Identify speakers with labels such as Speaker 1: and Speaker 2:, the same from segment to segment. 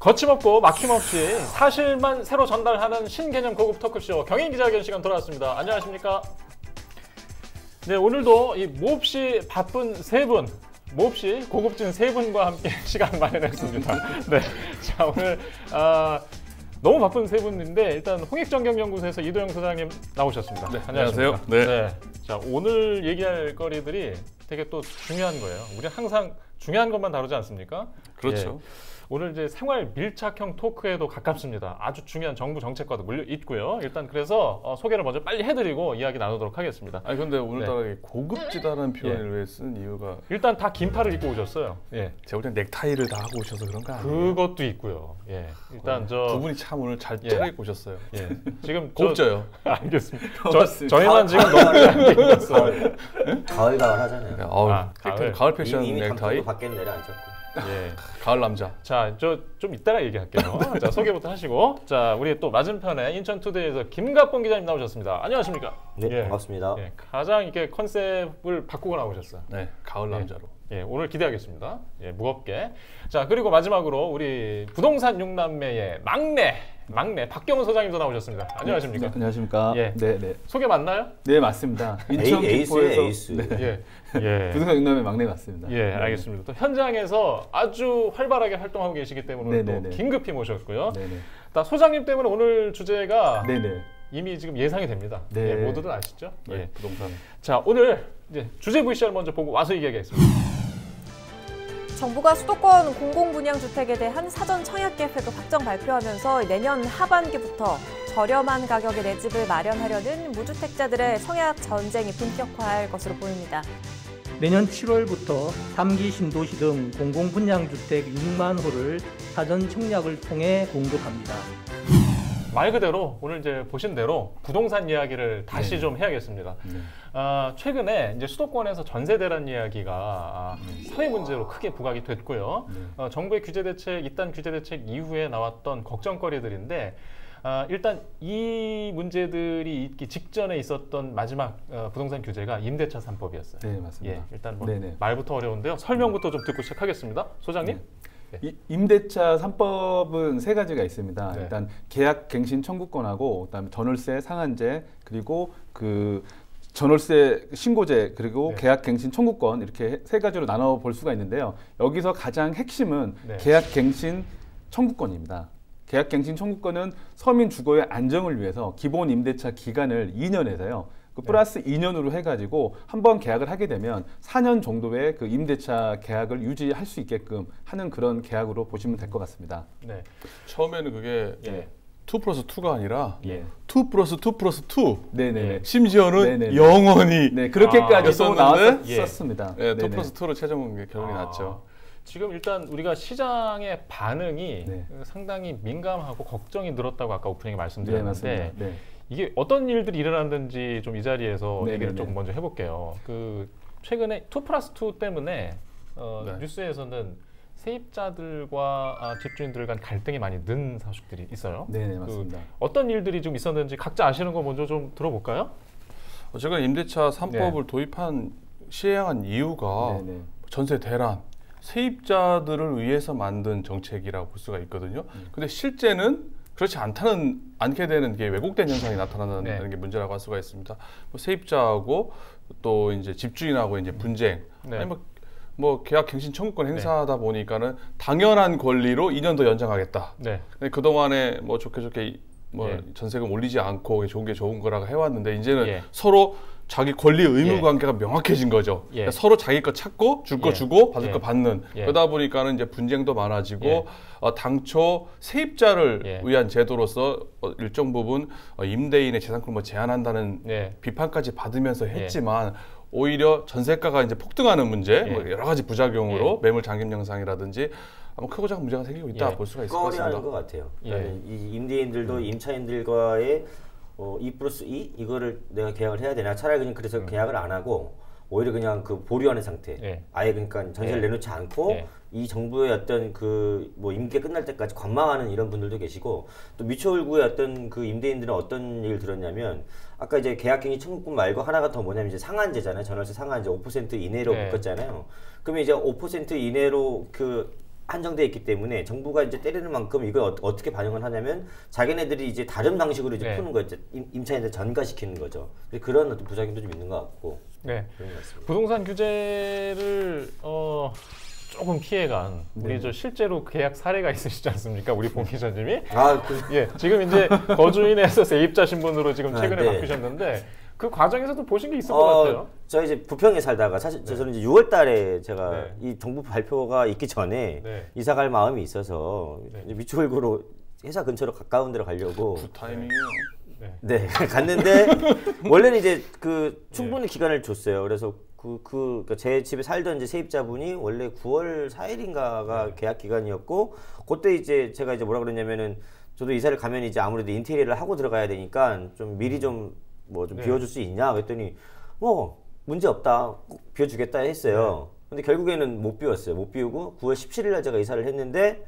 Speaker 1: 거침없고 막힘없이 사실만 새로 전달하는 신개념 고급 토크쇼 경인기자회견 시간 돌아왔습니다. 안녕하십니까? 네, 오늘도 이 몹시 바쁜 세 분, 몹시 고급진 세 분과 함께 시간 마련했습니다. 네, 자 오늘 너무 바쁜 세 분인데 일단 홍익정경연구소에서 이도영 소장님 나오셨습니다.
Speaker 2: 네,
Speaker 1: 안녕하십니까?
Speaker 2: 네.
Speaker 1: 네. 자 오늘 얘기할 거리들이 되게 또 중요한 거예요. 우리 항상 중요한 것만 다루지 않습니까?
Speaker 2: 그렇죠.
Speaker 1: 예. 오늘 이제 생활 밀착형 토크에도 가깝습니다. 아주 중요한 정부 정책과도 물려 있고요. 일단 그래서 소개를 먼저 빨리 해드리고 이야기 나누도록 하겠습니다.
Speaker 2: 아니 근데 오늘따라 고급지다라는 표현을 왜 쓴 이유가
Speaker 1: 일단 다 긴팔을 입고 오셨어요. 예.
Speaker 2: 제가 볼 땐 넥타이를 다 하고 오셔서 그런 거 아니에요?
Speaker 1: 그것도 있고요. 예. 일단
Speaker 2: 두 분이 참 오늘 잘 차려입고 오셨어요.
Speaker 1: 예. 지금
Speaker 2: 곱져요.
Speaker 1: 알겠습니다. 저희만 지금 너무 얇게 입었어요.
Speaker 3: 가을 하잖아요.
Speaker 2: 가을 패션
Speaker 3: 이미
Speaker 2: 넥타이.
Speaker 3: 밖에 내려앉았고.
Speaker 1: 예.
Speaker 2: 가을 남자.
Speaker 1: 자, 좀 이따가 얘기할게요. 자, 소개부터 하시고. 자, 우리 또 맞은편에 인천투데이에서 김갑봉 기자님 나오셨습니다. 안녕하십니까?
Speaker 3: 네,
Speaker 1: 예.
Speaker 3: 반갑습니다.
Speaker 1: 예, 가장 이렇게 컨셉을 바꾸고 나오셨어요.
Speaker 2: 네, 가을 남자로.
Speaker 1: 예, 오늘 기대하겠습니다. 예, 무겁게. 자, 그리고 마지막으로 우리 부동산 6남매의 막내 박경훈 소장님도 나오셨습니다. 안녕하십니까?
Speaker 4: 네, 안녕하십니까?
Speaker 1: 예.
Speaker 4: 네.
Speaker 1: 소개 맞나요?
Speaker 4: 네, 맞습니다. 인천
Speaker 3: 에이스예요,
Speaker 4: 김포에서
Speaker 3: 에이스.
Speaker 4: 네.
Speaker 1: 예.
Speaker 4: 부동산 육남의 막내 맞습니다.
Speaker 1: 예, 알겠습니다. 또 현장에서 아주 활발하게 활동하고 계시기 때문에 오늘 또 긴급히 모셨고요.
Speaker 4: 네네.
Speaker 1: 소장님 때문에 오늘 주제가
Speaker 4: 네네.
Speaker 1: 이미 지금 예상이 됩니다.
Speaker 4: 네.
Speaker 1: 예, 모두들 아시죠?
Speaker 4: 네,
Speaker 1: 예.
Speaker 4: 부동산.
Speaker 1: 자, 오늘 이제 주제 VCR 먼저 보고 와서 얘기하겠습니다.
Speaker 5: 정부가 수도권 공공분양주택에 대한 사전 청약 계획을 확정 발표하면서 내년 하반기부터 저렴한 가격에 내 집을 마련하려는 무주택자들의 청약 전쟁이 본격화할 것으로 보입니다.
Speaker 6: 내년 7월부터 3기 신도시 등 공공분양주택 6만 호를 사전 청약을 통해 공급합니다.
Speaker 1: 말 그대로 오늘 이제 보신 대로 부동산 이야기를 다시 좀 해야겠습니다. 최근에 이제 수도권에서 전세 대란 이야기가 사회 문제로 크게 부각이 됐고요. 정부의 규제 대책, 이딴 규제 대책 이후에 나왔던 걱정거리들인데 일단 이 문제들이 있기 직전에 있었던 마지막 부동산 규제가 임대차 3법이었어요.
Speaker 4: 네, 맞습니다.
Speaker 1: 예, 일단 뭐
Speaker 4: 네네.
Speaker 1: 말부터 어려운데요. 설명부터 좀 듣고 시작하겠습니다. 소장님.
Speaker 4: 임대차 3법은 세 가지가 있습니다.
Speaker 1: 네.
Speaker 4: 일단 계약 갱신 청구권하고 그다음에 전월세 상한제 그리고 그 전월세 신고제 그리고
Speaker 1: 네.
Speaker 4: 계약 갱신 청구권 이렇게 세 가지로 나눠 볼 수가 있는데요. 여기서 가장 핵심은
Speaker 1: 네.
Speaker 4: 계약 갱신 청구권입니다. 계약 갱신 청구권은 서민 주거의 안정을 위해서 기본 임대차 기간을 2년에서요. 그 플러스 2년으로 해가지고 한번 계약을 하게 되면 4년 정도의 그 임대차 계약을 유지할 수 있게끔 하는 그런 계약으로 보시면 될 것 같습니다.
Speaker 1: 네.
Speaker 2: 처음에는 그게
Speaker 1: 예.
Speaker 2: 2+2가 아니라
Speaker 4: 예.
Speaker 2: 2+2+2.
Speaker 4: 네네네.
Speaker 2: 심지어는
Speaker 4: 네네네.
Speaker 2: 영원히
Speaker 4: 네, 그렇게까지도
Speaker 2: 였었는데,
Speaker 4: 나왔었습니다.
Speaker 2: 네,
Speaker 4: 네네.
Speaker 2: 2+2로 최종 결론이 났죠.
Speaker 1: 지금 일단 우리가 시장의 반응이
Speaker 4: 네.
Speaker 1: 상당히 민감하고 걱정이 늘었다고 아까 오프닝에
Speaker 4: 네,
Speaker 1: 말씀드렸는데
Speaker 4: 맞습니다. 네.
Speaker 1: 이게 어떤 일들이 일어났는지 좀 이 자리에서
Speaker 4: 네네네.
Speaker 1: 얘기를 좀 먼저 해볼게요. 그 최근에 2+2 때문에
Speaker 2: 네.
Speaker 1: 뉴스에서는 세입자들과 집주인들 간 갈등이 많이 는 소식들이 있어요.
Speaker 4: 네, 맞습니다.
Speaker 1: 어떤 일들이 좀 있었는지 각자 아시는 거 먼저 좀 들어볼까요?
Speaker 2: 제가 임대차 3법을 도입한 시행한 이유가
Speaker 4: 네네.
Speaker 2: 전세 대란, 세입자들을 위해서 만든 정책이라고 볼 수가 있거든요. 근데 실제는 그렇지 않게 되는 게 왜곡된 현상이 나타나는
Speaker 1: 네.
Speaker 2: 게 문제라고 할 수가 있습니다. 뭐 세입자하고 또 이제 집주인하고 이제 분쟁,
Speaker 1: 네.
Speaker 2: 아니 뭐 계약 갱신 청구권 행사하다 보니까는 당연한 권리로 2년 더 연장하겠다.
Speaker 1: 네.
Speaker 2: 근데 그 동안에 뭐 좋게 뭐
Speaker 1: 예. 전세금
Speaker 2: 전세금 올리지 않고 좋은 게 좋은 거라고 해왔는데 이제는
Speaker 1: 예.
Speaker 2: 서로 자기 권리 의무
Speaker 1: 예.
Speaker 2: 관계가 명확해진 거죠.
Speaker 1: 예.
Speaker 2: 그러니까 서로 자기 거 찾고 줄 거
Speaker 1: 예.
Speaker 2: 주고 받을
Speaker 1: 예.
Speaker 2: 거 받는.
Speaker 1: 예.
Speaker 2: 그러다 보니까는 이제 분쟁도 많아지고
Speaker 1: 예.
Speaker 2: 당초 세입자를
Speaker 1: 예.
Speaker 2: 위한 제도로서 일정 부분 임대인의 재산권을 뭐 제한한다는
Speaker 1: 네.
Speaker 2: 비판까지 받으면서 했지만 오히려 전세가가 이제 폭등하는 문제,
Speaker 1: 예.
Speaker 2: 뭐 여러 가지 부작용으로
Speaker 1: 예.
Speaker 2: 매물 잠금 현상이라든지 아마 크고 작은 문제가 생기고 있다
Speaker 1: 예.
Speaker 2: 볼 수가 있을 것
Speaker 3: 꺼려하는 것
Speaker 2: 같습니다.
Speaker 3: 같아요.
Speaker 1: 예.
Speaker 3: 그러니까 이 임대인들도 임차인들과의 2+2 이거를 내가 계약을 해야 되나? 차라리 그냥 그래서 계약을 안 하고 오히려 그냥 그 보류하는 상태.
Speaker 1: 예.
Speaker 3: 아예 그러니까 전세를
Speaker 1: 예.
Speaker 3: 내놓지 않고
Speaker 1: 예.
Speaker 3: 이 정부의 어떤 그 뭐 임기 끝날 때까지 관망하는 이런 분들도 계시고 또 미추홀구의 어떤 그 임대인들은 어떤 얘기를 들었냐면 아까 이제 계약갱신 청구권 말고 하나가 더 뭐냐면 이제 상한제잖아요. 전월세 상한제 5% 이내로
Speaker 1: 네.
Speaker 3: 묶었잖아요. 그러면 이제 5% 이내로 그 한정돼 있기 때문에 정부가 이제 때리는 만큼 이걸 어떻게 반영을 하냐면 자기네들이 이제 다른 방식으로 이제
Speaker 1: 네.
Speaker 3: 푸는 거죠. 임차인들 전가시키는 거죠. 그런 어떤 부작용도 좀 있는 것 같고.
Speaker 1: 네.
Speaker 3: 그런 것 같습니다.
Speaker 1: 부동산 규제를 조금 피해간 우리 저 실제로 계약 사례가 있으시지 않습니까? 우리 봉 기자님이. 예, 지금 이제 거주인에서 세입자 신분으로 지금 최근에
Speaker 3: 네.
Speaker 1: 바뀌셨는데 그 과정에서도 보신 게 있을 것 같아요.
Speaker 3: 저 이제 부평에 살다가 사실 저는 이제 6월달에 제가 이 정부 발표가 있기 전에
Speaker 1: 네.
Speaker 3: 이사 갈 마음이 있어서
Speaker 1: 네.
Speaker 3: 이제 미추홀구로 회사 근처로 가까운 데로 가려고
Speaker 2: 그 타이밍이요.
Speaker 3: 네 갔는데 원래는 이제 그 충분히 기간을 줬어요. 그래서 그러니까 제 집에 살던 이제 세입자분이 원래 9월 4일인가가 계약 기간이었고 그때 이제 제가 이제 뭐라 그랬냐면은 저도 이사를 가면 이제 아무래도 인테리어를 하고 들어가야 되니까 좀 미리 좀 뭐 좀 비워줄 수 있냐 그랬더니 문제 없다 꼭 비워주겠다 했어요. 근데 결국에는 못 비웠어요. 못 비우고 9월 17일 날 제가 이사를 했는데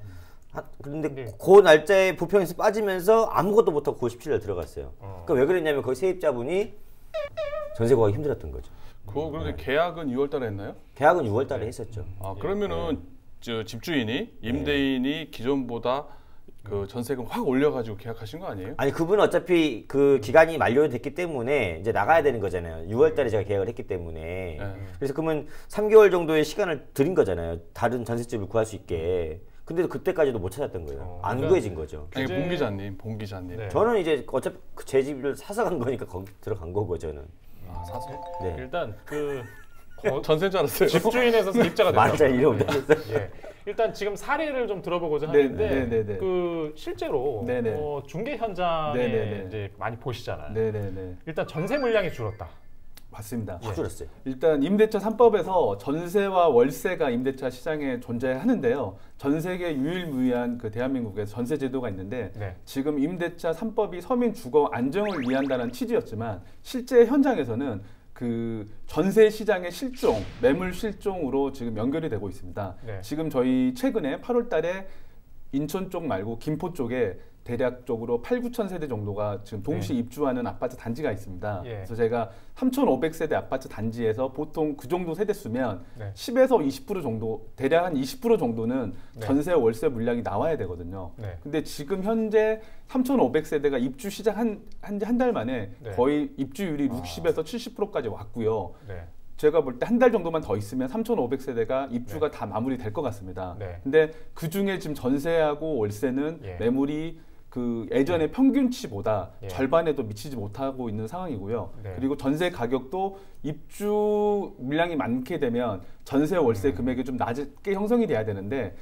Speaker 3: 그런데 그 날짜에 부평에서 빠지면서 아무것도 못하고 9월 17일 날 들어갔어요. 그러니까 왜 그랬냐면 거기 세입자분이 전세 구하기 힘들었던 거죠.
Speaker 2: 그런데 계약은 6월달에 했나요?
Speaker 3: 계약은 6월달에 했었죠.
Speaker 2: 아 그러면은 저 집주인이 임대인이 기존보다 그 전세금 확 올려가지고 계약하신 거 아니에요?
Speaker 3: 아니 그분은 어차피 그 기간이 만료됐기 때문에 이제 나가야 되는 거잖아요. 6월달에 제가 계약을 했기 때문에. 그래서 그러면 3개월 정도의 시간을 드린 거잖아요. 다른 전셋집을 구할 수 있게. 근데도 그때까지도 못 찾았던 거예요. 안
Speaker 1: 그러니까
Speaker 3: 구해진 거죠.
Speaker 2: 아니 봉 기자님.
Speaker 1: 네.
Speaker 3: 저는 이제 어차피 제 집을 사서 간 거니까 거기 들어간 거고 저는.
Speaker 2: 아, 사서?
Speaker 3: 네.
Speaker 1: 일단 그
Speaker 2: 전세인 줄 알았어요.
Speaker 1: 집주인에서 세입자가 됐다.
Speaker 3: 맞아 이러면 되겠어요.
Speaker 1: 예. 일단 지금 사례를 좀 들어보고자
Speaker 4: 네,
Speaker 1: 하는데
Speaker 4: 네, 네, 네.
Speaker 1: 그 실제로
Speaker 4: 네, 네.
Speaker 1: 중개 현장에
Speaker 4: 네, 네, 네.
Speaker 1: 이제 많이 보시잖아요.
Speaker 4: 네네네.
Speaker 1: 일단 전세 물량이 줄었다.
Speaker 4: 맞습니다.
Speaker 3: 확 줄었어요.
Speaker 4: 일단 임대차 3법에서 전세와 월세가 임대차 시장에 존재하는데요. 전 세계 유일무이한 그 대한민국에서 전세 제도가 있는데
Speaker 1: 네.
Speaker 4: 지금 임대차 3법이 서민 주거 안정을 위한다는 취지였지만 실제 현장에서는 그 전세 시장의 실종, 매물 실종으로 지금 연결이 되고 있습니다.
Speaker 1: 네.
Speaker 4: 지금 저희 최근에 8월 달에 인천 쪽 말고 김포 쪽에 대략적으로 8, 9천 세대 정도가 지금 동시 입주하는 아파트 단지가 있습니다.
Speaker 1: 예.
Speaker 4: 그래서 제가 3,500세대 아파트 단지에서 보통 그 정도 세대 수면
Speaker 1: 네.
Speaker 4: 10에서 20% 정도, 대략 한 20% 정도는
Speaker 1: 네.
Speaker 4: 전세 월세 물량이 나와야 되거든요.
Speaker 1: 네.
Speaker 4: 근데 지금 현재 3,500세대가 입주 시작한 한 달 만에
Speaker 1: 네.
Speaker 4: 거의 입주율이 60에서 70%까지 왔고요.
Speaker 1: 네.
Speaker 4: 제가 볼 때 한 달 정도만 더 있으면 3,500세대가 입주가 다 마무리될 것 같습니다.
Speaker 1: 네.
Speaker 4: 근데 그 중에 지금 전세하고 월세는
Speaker 1: 예.
Speaker 4: 매물이 그 예전의 평균치보다
Speaker 1: 예.
Speaker 4: 절반에도 미치지 못하고 있는 상황이고요.
Speaker 1: 네.
Speaker 4: 그리고 전세 가격도 입주 물량이 많게 되면 전세 월세 금액이 좀 낮게 형성이 돼야 되는데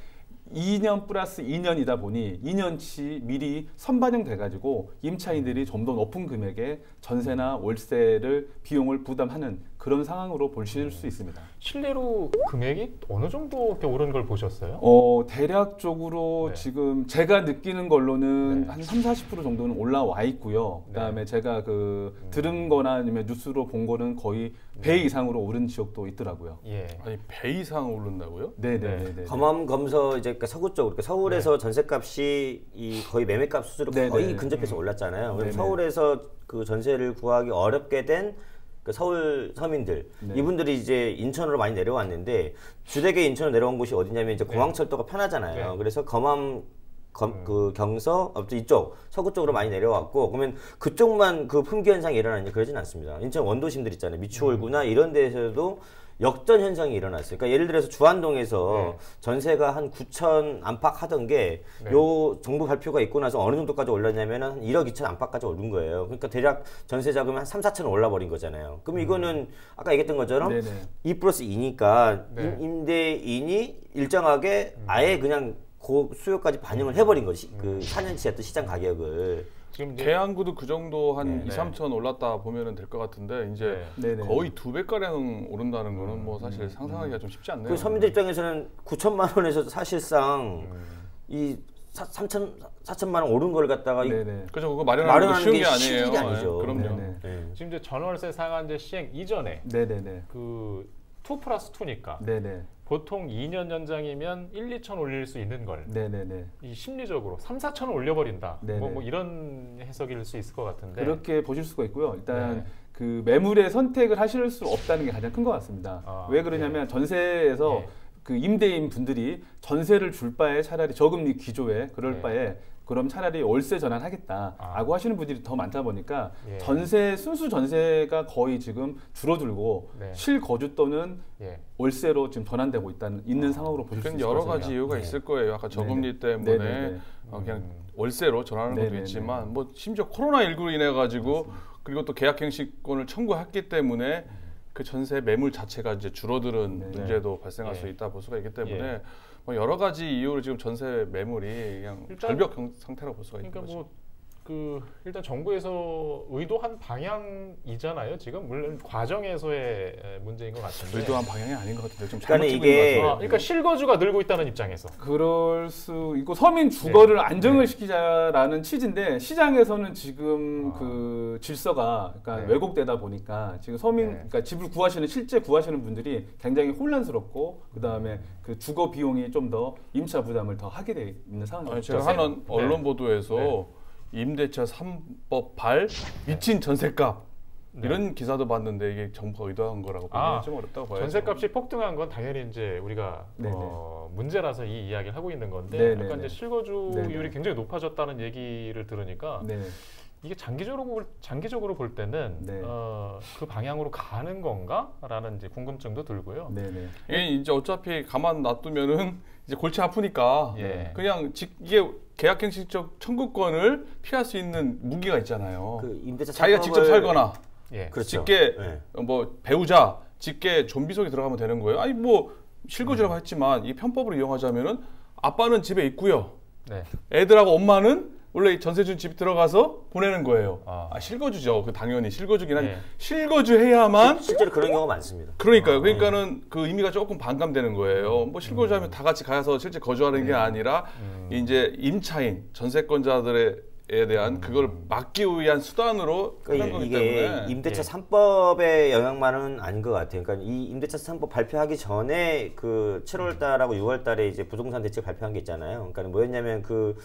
Speaker 4: 2년 플러스 2년이다 보니 2년치 미리 선반영돼 가지고 임차인들이 좀 더 높은 금액의 전세나 월세를 비용을 부담하는 그런 상황으로 보실 수 있습니다.
Speaker 1: 실례로 금액이 어느 정도 이렇게 오른 걸 보셨어요?
Speaker 4: 대략적으로
Speaker 1: 네.
Speaker 4: 지금 제가 느끼는 걸로는
Speaker 1: 네.
Speaker 4: 한 30, 40% 정도는 올라와 있고요. 그다음에 제가 그 들은 거나 아니면 뉴스로 본 거는 거의 배 이상으로 오른 지역도 있더라고요.
Speaker 1: 예.
Speaker 2: 아니 배 이상 오른다고요?
Speaker 4: 네네네.
Speaker 3: 검암 검서 이제 그러니까 서구 쪽, 그러니까 서울에서 전세값이 이 거의 매매값 수준으로
Speaker 4: 네,
Speaker 3: 거의
Speaker 4: 네.
Speaker 3: 근접해서 올랐잖아요. 그럼
Speaker 4: 네, 네.
Speaker 3: 서울에서 그 전세를 구하기 어렵게 된 그 서울 서민들
Speaker 4: 네.
Speaker 3: 이분들이 이제 인천으로 많이 내려왔는데 주되게 인천으로 내려온 곳이 어디냐면 이제 공항철도가 편하잖아요.
Speaker 1: 네.
Speaker 3: 그래서 검암 그 경서 이쪽 서구 쪽으로 많이 내려왔고 그러면 그쪽만 그 품귀 현상이 일어나냐 그러진 않습니다. 인천 원도심들 있잖아요. 미추홀구나 이런 데서도 역전 현상이 일어났어요. 그러니까 예를 들어서 주안동에서 전세가 한 9천 안팎 하던 게 요 정부 발표가 있고 나서 어느 정도까지 올랐냐면 한 1억 2천 안팎까지 오른 거예요. 그러니까 대략 전세 자금이 한 3, 4천 올라버린 거잖아요. 그럼 이거는 아까 얘기했던 것처럼
Speaker 4: 네네.
Speaker 3: 2 플러스 2니까
Speaker 1: 네.
Speaker 3: 임대인이 일정하게 아예 그냥 그 수요까지 반영을 해버린 거지. 그 4년치 어떤 시장 가격을.
Speaker 1: 지금 이제
Speaker 2: 계양구도 그 정도 한
Speaker 1: 네.
Speaker 2: 2, 3천 올랐다 보면 될 것 같은데 이제
Speaker 4: 네네.
Speaker 2: 거의 2배가량 오른다는 거는 뭐 사실 상상하기가 좀 쉽지 않네요.
Speaker 3: 그 서민들 입장에서는 9천만 원에서 사실상 이 4천만 원 오른 걸 갖다가
Speaker 4: 네네.
Speaker 2: 그죠? 그거 마련하는 거
Speaker 3: 마련하는
Speaker 2: 쉬운
Speaker 3: 게
Speaker 2: 게 아니에요.
Speaker 3: 쉬운 일이 아니죠.
Speaker 2: 그럼요.
Speaker 4: 네네.
Speaker 3: 네.
Speaker 1: 지금 이제 전월세 상한제 시행 이전에
Speaker 4: 네네네.
Speaker 1: 그 2+2니까
Speaker 4: 네네.
Speaker 1: 보통 2년 연장이면 1, 2천 올릴 수 있는 걸
Speaker 4: 네네네.
Speaker 1: 이 심리적으로 3, 4천을 올려버린다.
Speaker 4: 네네.
Speaker 1: 뭐 이런 해석일 수 있을 것 같은데.
Speaker 4: 그렇게 보실 수가 있고요. 일단
Speaker 1: 네.
Speaker 4: 그 매물의 선택을 하실 수 없다는 게 가장 큰 것 같습니다.
Speaker 1: 아,
Speaker 4: 왜 그러냐면 전세에서
Speaker 1: 예.
Speaker 4: 그 임대인 분들이 전세를 줄 바에 차라리 저금리 기조에 그럴
Speaker 1: 네.
Speaker 4: 바에 그럼 차라리 월세 전환하겠다라고 하시는 분들이 더 많다 보니까
Speaker 1: 예.
Speaker 4: 전세 순수 전세가 거의 지금 줄어들고
Speaker 1: 네.
Speaker 4: 실거주 또는
Speaker 1: 예.
Speaker 4: 월세로 지금 전환되고 있는 상황으로 보실 수
Speaker 2: 그건
Speaker 4: 있을
Speaker 2: 여러
Speaker 4: 것입니다.
Speaker 2: 가지 이유가
Speaker 3: 네.
Speaker 2: 있을 거예요. 아까 저금리
Speaker 4: 네네.
Speaker 2: 때문에
Speaker 4: 네네네.
Speaker 2: 그냥 월세로 전하는 것도
Speaker 4: 네네네.
Speaker 2: 있지만 뭐 심지어 코로나19로 인해 가지고 그리고 또 계약갱신권을 청구했기 때문에 그 전세 매물 자체가 이제 줄어드는
Speaker 4: 네.
Speaker 2: 문제도 발생할
Speaker 1: 예.
Speaker 2: 수 있다 볼 수가 있기 때문에
Speaker 1: 예.
Speaker 2: 뭐 여러 가지 이유로 지금 전세 매물이 그냥
Speaker 1: 일단-
Speaker 2: 절벽 상태라고 볼 수가 있는
Speaker 1: 그러니까
Speaker 2: 거죠.
Speaker 1: 뭐 그 일단 정부에서 의도한 방향이잖아요. 지금 물론 과정에서의 문제인 것 같은데.
Speaker 2: 의도한 방향이 아닌 것 같은데 좀
Speaker 3: 그러니까
Speaker 2: 잘못 찍고
Speaker 3: 이게-
Speaker 2: 있는 것 같아요.
Speaker 1: 그러니까 실거주가 늘고 있다는 입장에서.
Speaker 4: 그럴 수 있고 서민 주거를
Speaker 1: 네.
Speaker 4: 안정을
Speaker 1: 네.
Speaker 4: 시키자라는 취지인데 시장에서는 지금
Speaker 1: 아.
Speaker 4: 그 질서가 그러니까
Speaker 1: 네.
Speaker 4: 왜곡되다 보니까 지금 서민
Speaker 1: 네.
Speaker 4: 그러니까 집을 구하시는 실제 구하시는 분들이 굉장히 혼란스럽고 그다음에 그 주거 비용이 좀 더 임차 부담을 더 하게 돼 있는 상황이죠.
Speaker 2: 아니, 제가 하는 언론 보도에서
Speaker 1: 네.
Speaker 2: 임대차 3법 발 미친 전세값
Speaker 1: 네.
Speaker 2: 이런 기사도 봤는데 이게 정부가 의도한 거라고 보기는 좀 어렵다고 봐요.
Speaker 1: 전세값이 폭등한 건 당연히 이제 우리가
Speaker 4: 네네.
Speaker 1: 문제라서 이 이야기를 하고 있는 건데
Speaker 4: 네네네.
Speaker 1: 약간 이제 실거주율이
Speaker 4: 네네.
Speaker 1: 굉장히 높아졌다는 얘기를 들으니까
Speaker 4: 네.
Speaker 1: 이게 장기적으로 볼 때는
Speaker 4: 네.
Speaker 1: 그 방향으로 가는 건가라는 이제 궁금증도 들고요.
Speaker 4: 네네.
Speaker 2: 이게 이제 어차피 가만 놔두면은 이제 골치 아프니까
Speaker 1: 예.
Speaker 2: 그냥 이게 계약갱신적 청구권을 피할 수 있는 무기가 있잖아요.
Speaker 3: 그 임대차
Speaker 2: 자기가 직접
Speaker 3: 창법을-
Speaker 2: 살거나
Speaker 1: 예.
Speaker 3: 그렇죠.
Speaker 2: 직계
Speaker 3: 네.
Speaker 2: 뭐 배우자 직계 좀비 속에 들어가면 되는 거예요. 아니 뭐 실거주라고 했지만 이 편법으로 이용하자면은 아빠는 집에 있고요.
Speaker 1: 네.
Speaker 2: 애들하고 엄마는 원래 전세 준 집 들어가서 보내는 거예요.
Speaker 1: 아.
Speaker 2: 실거주죠. 그 당연히 실거주긴 한데
Speaker 1: 예.
Speaker 2: 실거주해야만
Speaker 3: 실제로 그런 경우가 많습니다.
Speaker 2: 그러니까요. 그러니까는 그 의미가 조금 반감되는 거예요. 뭐 실거주하면 다 같이 가서 실제 거주하는 게 아니라 이제 임차인 전세권자들에 대한 그걸 막기 위한 수단으로 끝난
Speaker 3: 그러니까
Speaker 2: 거기
Speaker 3: 이게
Speaker 2: 때문에
Speaker 3: 임대차
Speaker 1: 예.
Speaker 3: 3법의 영향만은 아닌 것 같아요. 그러니까 이 임대차 3법 발표하기 전에 그 7월 달하고 6월 달에 이제 부동산 대책 발표한 게 있잖아요. 그러니까 뭐였냐면 그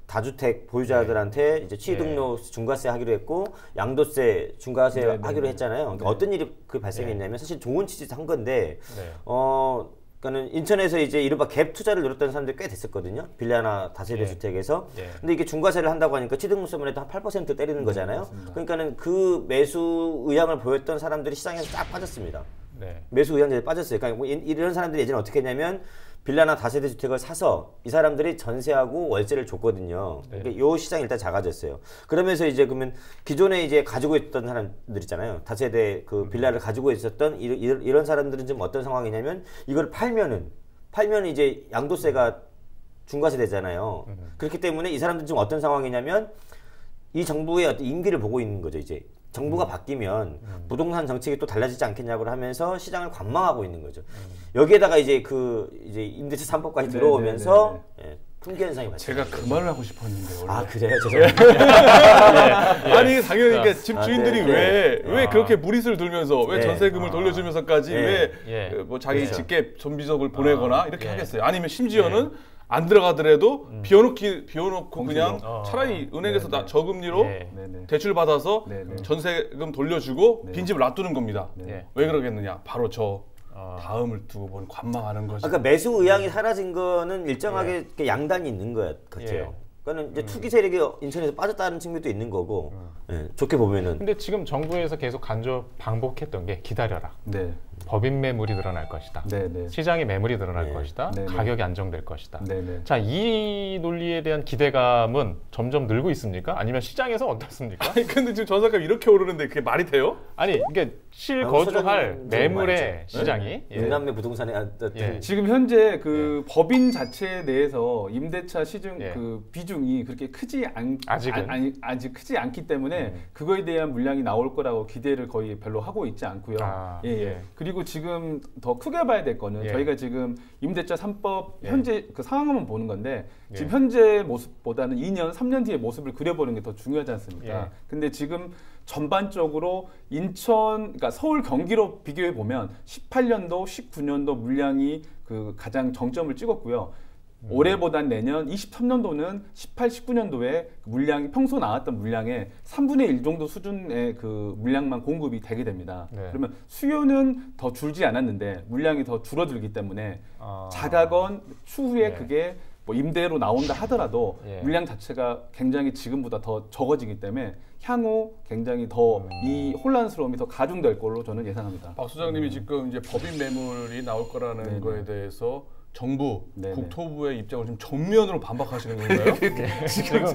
Speaker 3: 다주택 보유자들한테 이제 취등록 중과세 하기로 했고 양도세 중과세
Speaker 4: 네, 네,
Speaker 3: 하기로
Speaker 4: 네.
Speaker 3: 했잖아요. 그러니까 어떤 일이 그 발생했냐면 사실 좋은 취지에서 한 건데
Speaker 1: 네.
Speaker 3: 그러니까는 인천에서 이제 이른바 갭 투자를 노렸던 사람들이 꽤 됐었거든요. 빌라나 다세대
Speaker 1: 예.
Speaker 3: 주택에서.
Speaker 1: 예.
Speaker 3: 근데 이게 중과세를 한다고 하니까 취등록세만 해도 한 8% 때리는 거잖아요. 그러니까는 그 매수 의향을 보였던 사람들이 시장에서 쫙 빠졌습니다.
Speaker 1: 네.
Speaker 3: 매수 의향들이 빠졌어요. 그러니까 뭐 이런 사람들이 예전에 어떻게 했냐면 빌라나 다세대 주택을 사서 이 사람들이 전세하고 월세를 줬거든요.
Speaker 1: 네.
Speaker 3: 그러니까 요 시장이 일단 작아졌어요. 그러면서 이제 그러면 기존에 이제 가지고 있던 사람들 있잖아요. 다세대 그 빌라를 가지고 있었던 이런 사람들은 지금 어떤 상황이냐면 이걸 팔면은 이제 양도세가 중과세 되잖아요. 그렇기 때문에 이 사람들은 지금 어떤 상황이냐면 이 정부의 어떤 임기를 보고 있는 거죠. 이제 정부가 바뀌면 부동산 정책이 또 달라지지 않겠냐고 하면서 시장을 관망하고 있는 거죠. 여기에다가 이제 이제 임대차 3법까지 들어오면서 예, 품귀 현상이 발생.
Speaker 2: 제가 그 말을 하고 싶었는데 원래.
Speaker 3: 아 그래요? 죄송합니다.
Speaker 2: 아니 당연히 이게 집 주인들이
Speaker 3: 네,
Speaker 2: 왜 그렇게 무리수를 들면서 왜
Speaker 3: 네.
Speaker 2: 전세금을 돌려주면서까지
Speaker 3: 네.
Speaker 2: 왜
Speaker 1: 예.
Speaker 2: 뭐 자기
Speaker 3: 그렇죠.
Speaker 2: 직계 좀비석을 보내거나 이렇게
Speaker 1: 예.
Speaker 2: 하겠어요. 아니면 심지어는 안 들어가더라도 비워놓고 그냥
Speaker 1: 어.
Speaker 2: 차라리 은행에서
Speaker 4: 네, 네.
Speaker 2: 저금리로
Speaker 1: 예.
Speaker 4: 네네.
Speaker 2: 대출 받아서
Speaker 4: 네네.
Speaker 2: 전세금 돌려주고
Speaker 4: 네.
Speaker 2: 빈집을 놔두는 겁니다.
Speaker 1: 예.
Speaker 2: 왜 그러겠느냐? 바로 저
Speaker 1: 어.
Speaker 2: 다음을 두고 본 관망하는 거죠.
Speaker 3: 그러니까 매수 의향이 사라진 거는 일정하게 이렇게 양단이 있는 것 같아요.
Speaker 1: 예.
Speaker 3: 그러니까 이제 투기 세력이 인천에서 빠졌다는 측면도 있는 거고 예, 좋게 보면은
Speaker 1: 근데 지금 정부에서 계속 간접 반복했던 게 기다려라.
Speaker 4: 네.
Speaker 1: 법인 매물이 늘어날 것이다.
Speaker 4: 네네.
Speaker 1: 시장의 매물이 늘어날
Speaker 3: 네.
Speaker 1: 것이다.
Speaker 4: 네, 네.
Speaker 1: 가격이 안정될 것이다.
Speaker 4: 네네.
Speaker 1: 자, 이 논리에 대한 기대감은 점점 늘고 있습니까? 아니면 시장에서 어떻습니까?
Speaker 2: 아니 근데 지금 전세값 이렇게 오르는데 그게 말이 돼요?
Speaker 1: 아니, 이게 실거주할
Speaker 3: 좀
Speaker 1: 매물의
Speaker 3: 많죠.
Speaker 1: 시장이 예.
Speaker 3: 육남매 부동산의 어떤
Speaker 1: 예.
Speaker 4: 지금 현재 그 법인 자체 내에서 임대차 시중
Speaker 1: 예.
Speaker 4: 그 비중이 그렇게 크지
Speaker 1: 아직은?
Speaker 4: 아직 크지 않기 때문에 그거에 대한 물량이 나올 거라고 기대를 거의 별로 하고 있지 않고요.
Speaker 1: 아,
Speaker 4: 예, 예.
Speaker 1: 예.
Speaker 4: 그리고 지금 더 크게 봐야 될 거는
Speaker 1: 예.
Speaker 4: 저희가 지금 임대차 3법
Speaker 1: 예.
Speaker 4: 현재 그 상황만 보는 건데
Speaker 1: 예.
Speaker 4: 지금 현재 모습보다는 2년, 3년 뒤의 모습을 그려보는 게 더 중요하지 않습니까?
Speaker 1: 예.
Speaker 4: 근데 지금 전반적으로 인천, 그러니까 서울, 경기로 비교해 보면 18년도, 19년도 물량이 그 가장 정점을 찍었고요. 올해보단 내년 23년도는 18, 19년도에 물량이 평소 나왔던 물량의 3분의 1 정도 수준의 그 물량만 공급이 되게 됩니다.
Speaker 1: 네.
Speaker 4: 그러면 수요는 더 줄지 않았는데 물량이 더 줄어들기 때문에 자가건 추후에
Speaker 1: 네.
Speaker 4: 그게 뭐 임대로 나온다 하더라도
Speaker 1: 예.
Speaker 4: 물량 자체가 굉장히 지금보다 더 적어지기 때문에 향후 굉장히 더 이 혼란스러움이 더 가중될 걸로 저는 예상합니다.
Speaker 2: 박 소장님이 지금 이제 법인 매물이 나올 거라는
Speaker 4: 네네.
Speaker 2: 거에 대해서 정부,
Speaker 4: 네네.
Speaker 2: 국토부의 입장을 지금 정면으로 반박하시는 건가요?
Speaker 4: 지금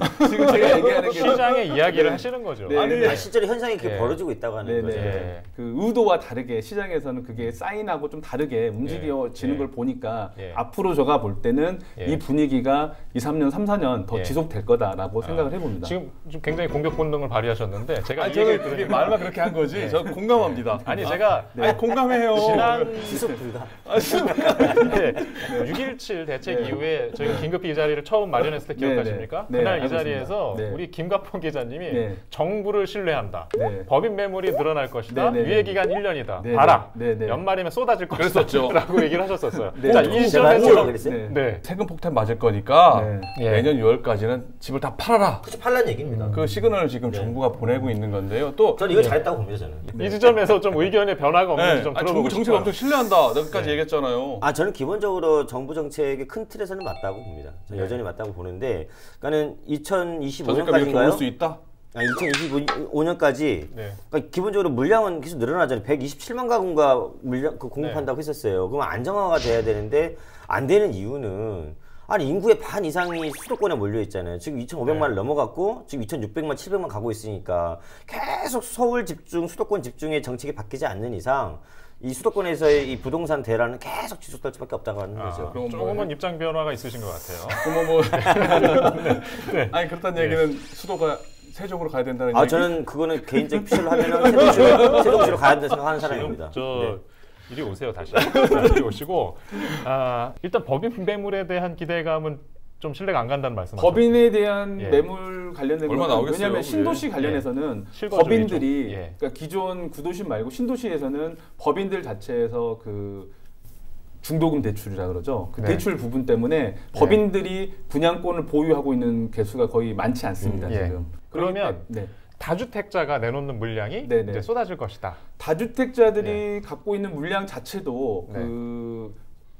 Speaker 4: 제가 얘기하는 게
Speaker 1: 시장의 이야기를 하시는 거죠.
Speaker 4: 네.
Speaker 2: 아니,
Speaker 3: 실제로 현상이 그렇게
Speaker 1: 예.
Speaker 3: 벌어지고 있다고 하는
Speaker 4: 네네.
Speaker 3: 거죠.
Speaker 1: 예.
Speaker 4: 그 의도와 다르게 시장에서는 그게 사인하고 좀 다르게 움직여지는
Speaker 1: 예.
Speaker 4: 걸 보니까
Speaker 1: 예.
Speaker 4: 앞으로 제가 볼 때는
Speaker 1: 예.
Speaker 4: 이 분위기가 2, 3년, 3, 4년 더
Speaker 1: 예.
Speaker 4: 지속될 거다라고 생각을 해봅니다.
Speaker 1: 지금 좀 굉장히 공격 본능을 발휘하셨는데 제가
Speaker 2: 아니,
Speaker 1: 이 얘기를
Speaker 2: 저는 그게
Speaker 1: 들으니까
Speaker 2: 말만 그렇게 한 거지. 저 공감합니다.
Speaker 1: 아니 제가
Speaker 2: 아니, 공감해요.
Speaker 1: 지난
Speaker 3: 지속 불가.
Speaker 1: 6.17 대책
Speaker 4: 네.
Speaker 1: 이후에 저희가 긴급히 이 자리를 처음 마련했을 때 기억하십니까?
Speaker 4: 네, 네.
Speaker 1: 그날
Speaker 4: 네,
Speaker 1: 이 자리에서
Speaker 4: 네.
Speaker 1: 우리 김갑봉 기자님이
Speaker 4: 네.
Speaker 1: 정부를 신뢰한다.
Speaker 4: 네.
Speaker 1: 법인 매물이 늘어날 것이다.
Speaker 4: 네, 네,
Speaker 1: 유예
Speaker 4: 네.
Speaker 1: 기간 1년이다.
Speaker 4: 네,
Speaker 1: 봐라.
Speaker 4: 네, 네.
Speaker 1: 연말이면 쏟아질 것이다.
Speaker 2: 그랬었죠.
Speaker 1: 라고 얘기를 하셨었어요.
Speaker 4: 네.
Speaker 1: 자,
Speaker 3: 오,
Speaker 1: 이
Speaker 3: 제가
Speaker 1: 시점에서
Speaker 3: 그랬어요?
Speaker 4: 네.
Speaker 1: 네.
Speaker 2: 세금 폭탄 맞을 거니까
Speaker 4: 네.
Speaker 1: 예.
Speaker 2: 내년 6월까지는 집을 다 팔아라.
Speaker 3: 그치 팔란 얘기입니다.
Speaker 2: 그 시그널을 지금 정부가 보내고 있는 건데요. 또
Speaker 3: 저는 이거 잘했다고 봅니다. 저는.
Speaker 1: 이 지점에서 좀 의견의 변화가 없는지
Speaker 2: 네.
Speaker 1: 좀
Speaker 2: 아니,
Speaker 1: 들어보고
Speaker 2: 정부 정책
Speaker 1: 싶어요.
Speaker 2: 엄청 신뢰한다. 내가까지
Speaker 1: 네.
Speaker 2: 얘기했잖아요.
Speaker 3: 저는 기본적으로 정부 정책의 큰 틀에서는 맞다고 봅니다. 저는 여전히 맞다고 보는데, 그러니까는
Speaker 2: 저새값 이렇게 올 수
Speaker 3: 2025년까지인가요?
Speaker 2: 있다.
Speaker 3: 2025년까지
Speaker 1: 네.
Speaker 3: 그러니까 기본적으로 물량은 계속 늘어나잖아요. 127만 가구가 물량 공급한다고 했었어요. 그럼 안정화가 돼야 되는데 안 되는 이유는 아니 인구의 반 이상이 수도권에 몰려 있잖아요. 지금 2,500만을 넘어갔고 지금 2,600만, 700만 가고 있으니까 계속 서울 집중, 수도권 집중의 정책이 바뀌지 않는 이상 이 수도권에서의 이 부동산 대란은 계속 지속될 수밖에 없다고 하는 거죠.
Speaker 2: 그럼 뭐
Speaker 1: 조금은 입장 변화가 있으신 것 같아요.
Speaker 2: 그럼 뭐 아니 그렇다는 얘기는 수도가 세종으로 가야 된다는 얘기.
Speaker 3: 저는 그거는 개인적 피셜로 하면은 세종시로 가야 된다고 생각하는 사람입니다.
Speaker 1: 저 이리 오세요 다시. 이리 오시고 일단 법인 매물에 대한 기대감은 좀 신뢰가 안 간다는 말씀.
Speaker 4: 법인에 대한
Speaker 1: 예.
Speaker 4: 매물 관련된
Speaker 2: 얼마
Speaker 4: 거는
Speaker 2: 나오겠어요,
Speaker 4: 왜냐하면
Speaker 2: 그게?
Speaker 4: 신도시 관련해서는
Speaker 1: 실거주의죠.
Speaker 4: 법인들이
Speaker 1: 예.
Speaker 4: 그러니까 기존 구도시 말고 신도시에서는 법인들 자체에서 그 중도금 대출이라 그러죠. 그
Speaker 1: 네.
Speaker 4: 대출 부분 때문에 법인들이 분양권을 보유하고 있는 개수가 거의 많지 않습니다.
Speaker 1: 예.
Speaker 4: 지금.
Speaker 1: 그러면
Speaker 4: 네.
Speaker 1: 다주택자가 내놓는 물량이
Speaker 4: 네네.
Speaker 1: 이제 쏟아질 것이다.
Speaker 4: 다주택자들이 갖고 있는 물량 자체도
Speaker 1: 네.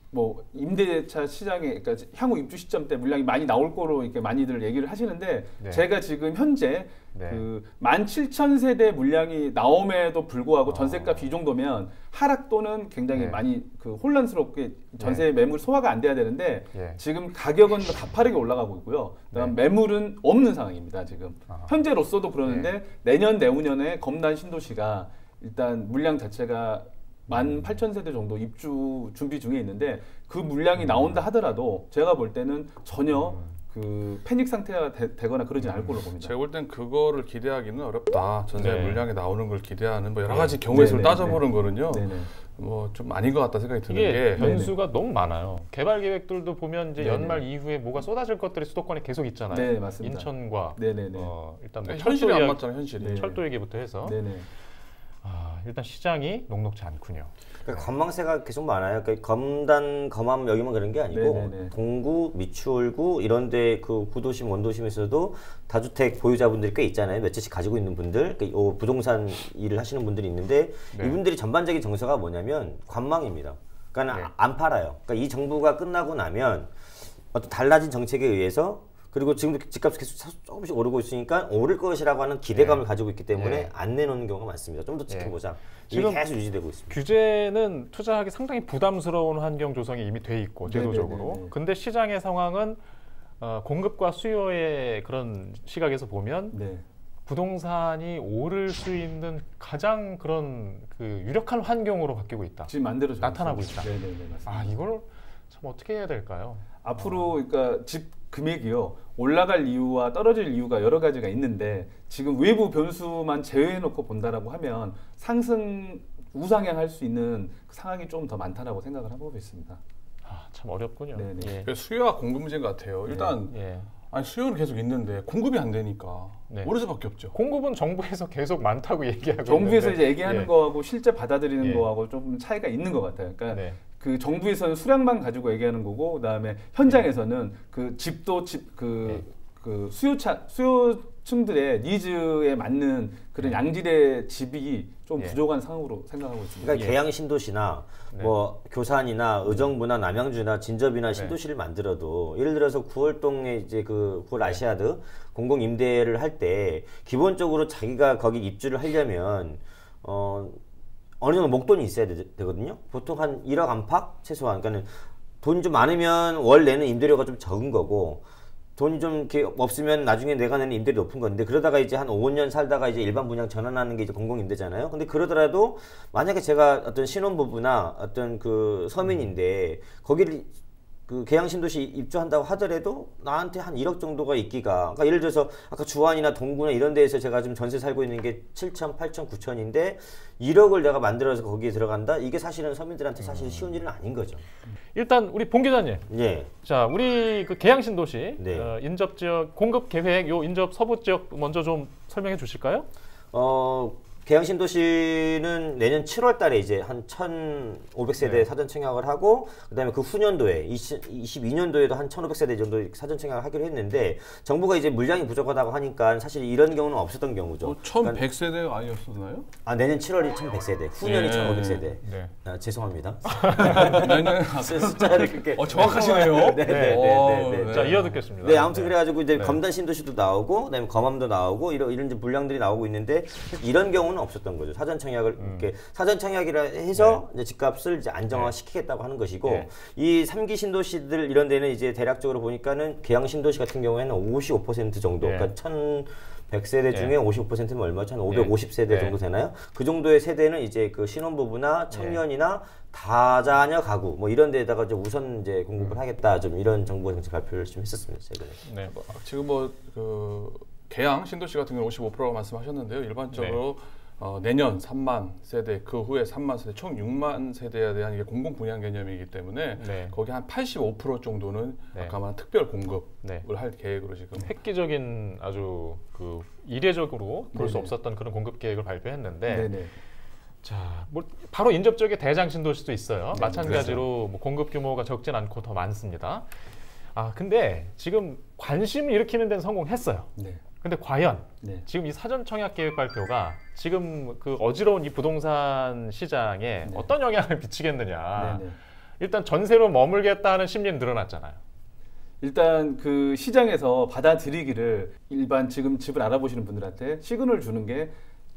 Speaker 4: 뭐 임대차 시장에 그러니까 향후 입주 시점 때 물량이 많이 나올 거로 이렇게 많이들 얘기를 하시는데
Speaker 1: 네.
Speaker 4: 제가 지금 현재
Speaker 1: 네.
Speaker 4: 그 17,000세대 물량이 나옴에도 불구하고 전세값이 이 정도면 하락 또는 굉장히
Speaker 1: 네.
Speaker 4: 많이 그 혼란스럽게 전세 매물 소화가 안 돼야 되는데
Speaker 1: 예.
Speaker 4: 지금 가격은 가파르게 올라가고 있고요. 그다음 매물은 없는 상황입니다. 지금 현재로서도 그러는데 내년 내후년에 검단 신도시가 일단 물량 자체가 18,000세대 정도 입주 준비 중에 있는데 그 물량이 나온다 하더라도 제가 볼 때는 전혀 그 패닉 상태가 되거나 그러진 않을 걸로 봅니다.
Speaker 2: 제가 볼 땐 그거를 기대하기는 어렵다. 전세
Speaker 1: 네.
Speaker 2: 물량이 나오는 걸 기대하는 뭐 여러 가지 경우의 수를
Speaker 4: 네네.
Speaker 2: 따져보는 거는요.
Speaker 4: 네네.
Speaker 2: 뭐 좀 아닌 것 같다 생각이 드는
Speaker 1: 이게
Speaker 2: 게
Speaker 1: 변수가 너무 많아요. 개발 계획들도 보면 이제
Speaker 4: 네네.
Speaker 1: 연말 이후에 뭐가 쏟아질 것들이 수도권에 계속 있잖아요.
Speaker 4: 네, 맞습니다.
Speaker 1: 인천과
Speaker 4: 네네네.
Speaker 1: 일단 뭐
Speaker 2: 현실이 안
Speaker 1: 이야기-
Speaker 2: 맞잖아요. 현실이.
Speaker 4: 네.
Speaker 1: 철도 얘기부터 해서
Speaker 4: 네네.
Speaker 1: 일단 시장이 녹록지 않군요.
Speaker 3: 그러니까 관망세가 계속 많아요. 그러니까 검단, 검암 여기만 그런 게 아니고
Speaker 4: 네네네.
Speaker 3: 동구, 미추홀구 이런데 그 구도심, 원도심에서도 다주택 보유자분들이 꽤 있잖아요. 몇 채씩 가지고 있는 분들, 그러니까 부동산 일을 하시는 분들이 있는데
Speaker 1: 네.
Speaker 3: 이분들이 전반적인 정서가 뭐냐면 관망입니다. 그러니까
Speaker 1: 네.
Speaker 3: 안 팔아요. 그러니까 이 정부가 끝나고 나면 어떤 달라진 정책에 의해서 그리고 지금도 집값이 계속 조금씩 오르고 있으니까 오를 것이라고 하는 기대감을 가지고 있기 때문에
Speaker 1: 네.
Speaker 3: 안 내놓는 경우가 많습니다. 좀 더 지켜보자. 이게
Speaker 1: 지금
Speaker 3: 계속 유지되고 있습니다.
Speaker 1: 규제는 투자하기 상당히 부담스러운 환경 조성이 이미 돼 있고 제도적으로.
Speaker 4: 네네네네.
Speaker 1: 근데 시장의 상황은 공급과 수요의 그런 시각에서 보면
Speaker 4: 네.
Speaker 1: 부동산이 오를 수 있는 가장 그런 그 유력한 환경으로 바뀌고 있다.
Speaker 4: 지금 만들어져
Speaker 1: 나타나고
Speaker 4: 있습니다.
Speaker 1: 있다.
Speaker 4: 네네네 맞습니다.
Speaker 1: 이걸 참 어떻게 해야 될까요?
Speaker 4: 앞으로 그러니까 집 금액이요 올라갈 이유와 떨어질 이유가 여러 가지가 있는데 지금 외부 변수만 제외해놓고 본다라고 하면 상승 우상향할 수 있는 상황이 좀 더 많다라고 생각을 하고 있습니다.
Speaker 1: 참 어렵군요.
Speaker 4: 네네.
Speaker 1: 예.
Speaker 2: 그 수요와 공급 문제인 것 같아요. 일단
Speaker 1: 예.
Speaker 2: 아니 수요는 계속 있는데 공급이 안 되니까
Speaker 1: 네.
Speaker 2: 오를 수밖에 없죠.
Speaker 1: 공급은 정부에서 계속 많다고 얘기하고
Speaker 4: 정부에서
Speaker 1: 있는데.
Speaker 4: 이제 얘기하는
Speaker 1: 예.
Speaker 4: 거하고 실제 받아들이는
Speaker 1: 예.
Speaker 4: 거하고 좀 차이가 있는 것 같아요. 그러니까
Speaker 1: 네.
Speaker 4: 그 정부에서는 수량만 가지고 얘기하는 거고, 그다음에 현장에서는 그 집도 그 수요층들의 니즈에 맞는 그런 양질의 집이 좀
Speaker 1: 예.
Speaker 4: 부족한 상황으로 생각하고 있습니다.
Speaker 3: 그러니까 계양 신도시나
Speaker 1: 네.
Speaker 3: 뭐 교산이나 의정부나 남양주나 진접이나 신도시를 만들어도 예를 들어서 9월동에 이제 그 9월 아시아드 공공 임대를 할 때 기본적으로 자기가 거기 입주를 하려면 어느 정도 목돈이 있어야 되거든요. 보통 한 1억 안팎 최소한. 그러니까는 돈이 좀 많으면 월 내는 임대료가 좀 적은 거고, 돈이 좀 이렇게 없으면 나중에 내가 내는 임대료 높은 건데, 그러다가 이제 한 5, 6년 살다가 이제 일반 분양 전환하는 게 이제 공공임대잖아요. 근데 그러더라도 만약에 제가 어떤 신혼부부나 어떤 그 서민인데 거기를 그 계양신도시 입주한다고 하더라도 나한테 한 1억 정도가 있기가, 그러니까 예를 들어서 아까 주안이나 동구나 이런 데에서 제가 지금 전세 살고 있는 게 7천, 8천, 9천인데 1억을 내가 만들어서 거기에 들어간다? 이게 사실은 서민들한테 사실 쉬운 일은 아닌 거죠.
Speaker 1: 일단 우리 봉 기자님,
Speaker 3: 예.
Speaker 1: 자 우리 그 계양신도시
Speaker 3: 네.
Speaker 1: 인접 지역 공급 계획, 요 인접 서부 지역 먼저 좀 설명해 주실까요?
Speaker 3: 계양신도시는 내년 7월 달에 이제 한 1,500세대
Speaker 1: 네.
Speaker 3: 사전 청약을 하고, 그다음에 그 후년도에 22년도에도 한 1,500세대 정도 사전 청약을 하기로 했는데, 정부가 이제 물량이 부족하다고 하니까 사실 이런 경우는 없었던 경우죠.
Speaker 2: 1,100세대 아니었었나요?
Speaker 3: 내년 7월이 1,100세대, 후년이
Speaker 2: 예.
Speaker 3: 1,500세대.
Speaker 1: 네.
Speaker 3: 죄송합니다.
Speaker 2: 내년
Speaker 3: 숫자를 그렇게
Speaker 2: 정확하시네요.
Speaker 3: 네.
Speaker 1: 자 이어 듣겠습니다.
Speaker 3: 네, 아무튼 그래가지고 이제 검단 신도시도 나오고, 그다음에 검암도 나오고 이런 이제 물량들이 나오고 있는데, 이런 경우는 없었던 거죠. 사전 청약을 이렇게 사전 청약이라 해서 이제 집값을 이제 안정화시키겠다고 하는 것이고,
Speaker 1: 네.
Speaker 3: 이 3기 신도시들 이런 데는 이제 대략적으로 보니까는 계양 신도시 같은 경우에는 55% 정도,
Speaker 1: 네.
Speaker 3: 그러니까 1,100세대 중에 55%면 얼마죠? 한 550세대
Speaker 1: 네.
Speaker 3: 정도 되나요? 그 정도의 세대는 이제 그 신혼부부나 청년이나 다자녀 가구 뭐 이런 데다가 이제 우선 이제 공급을 하겠다, 좀 이런 정부 정책 발표를 좀 했었습니다, 최근에.
Speaker 1: 네.
Speaker 2: 지금 그 계양 신도시 같은 경우는 55%라고 말씀하셨는데요. 일반적으로 내년 3만 세대, 그 후에 3만 세대, 총 6만 세대에 대한 이게 공공 분양 개념이기 때문에
Speaker 1: 네.
Speaker 2: 거기 한 85% 정도는
Speaker 1: 네.
Speaker 2: 아까 말한 특별 공급을
Speaker 1: 네.
Speaker 2: 할 계획으로 지금.
Speaker 1: 획기적인 아주 그 이례적으로 볼 수
Speaker 4: 네네.
Speaker 1: 없었던 그런 공급 계획을 발표했는데,
Speaker 4: 네네.
Speaker 1: 자, 뭐 바로 인접 지역에 대장 신도시도 있어요. 마찬가지로 뭐 공급 규모가 적진 않고 더 많습니다. 근데 지금 관심을 일으키는 데는 성공했어요.
Speaker 4: 네.
Speaker 1: 근데 과연
Speaker 4: 네.
Speaker 1: 지금 이 사전 청약 계획 발표가 지금 그 어지러운 이 부동산 시장에
Speaker 4: 네.
Speaker 1: 어떤 영향을 미치겠느냐.
Speaker 4: 네네.
Speaker 1: 일단 전세로 머물겠다는 심리는 늘어났잖아요.
Speaker 4: 일단 그 시장에서 받아들이기를 일반 지금 집을 알아보시는 분들한테 시그널을 주는 게,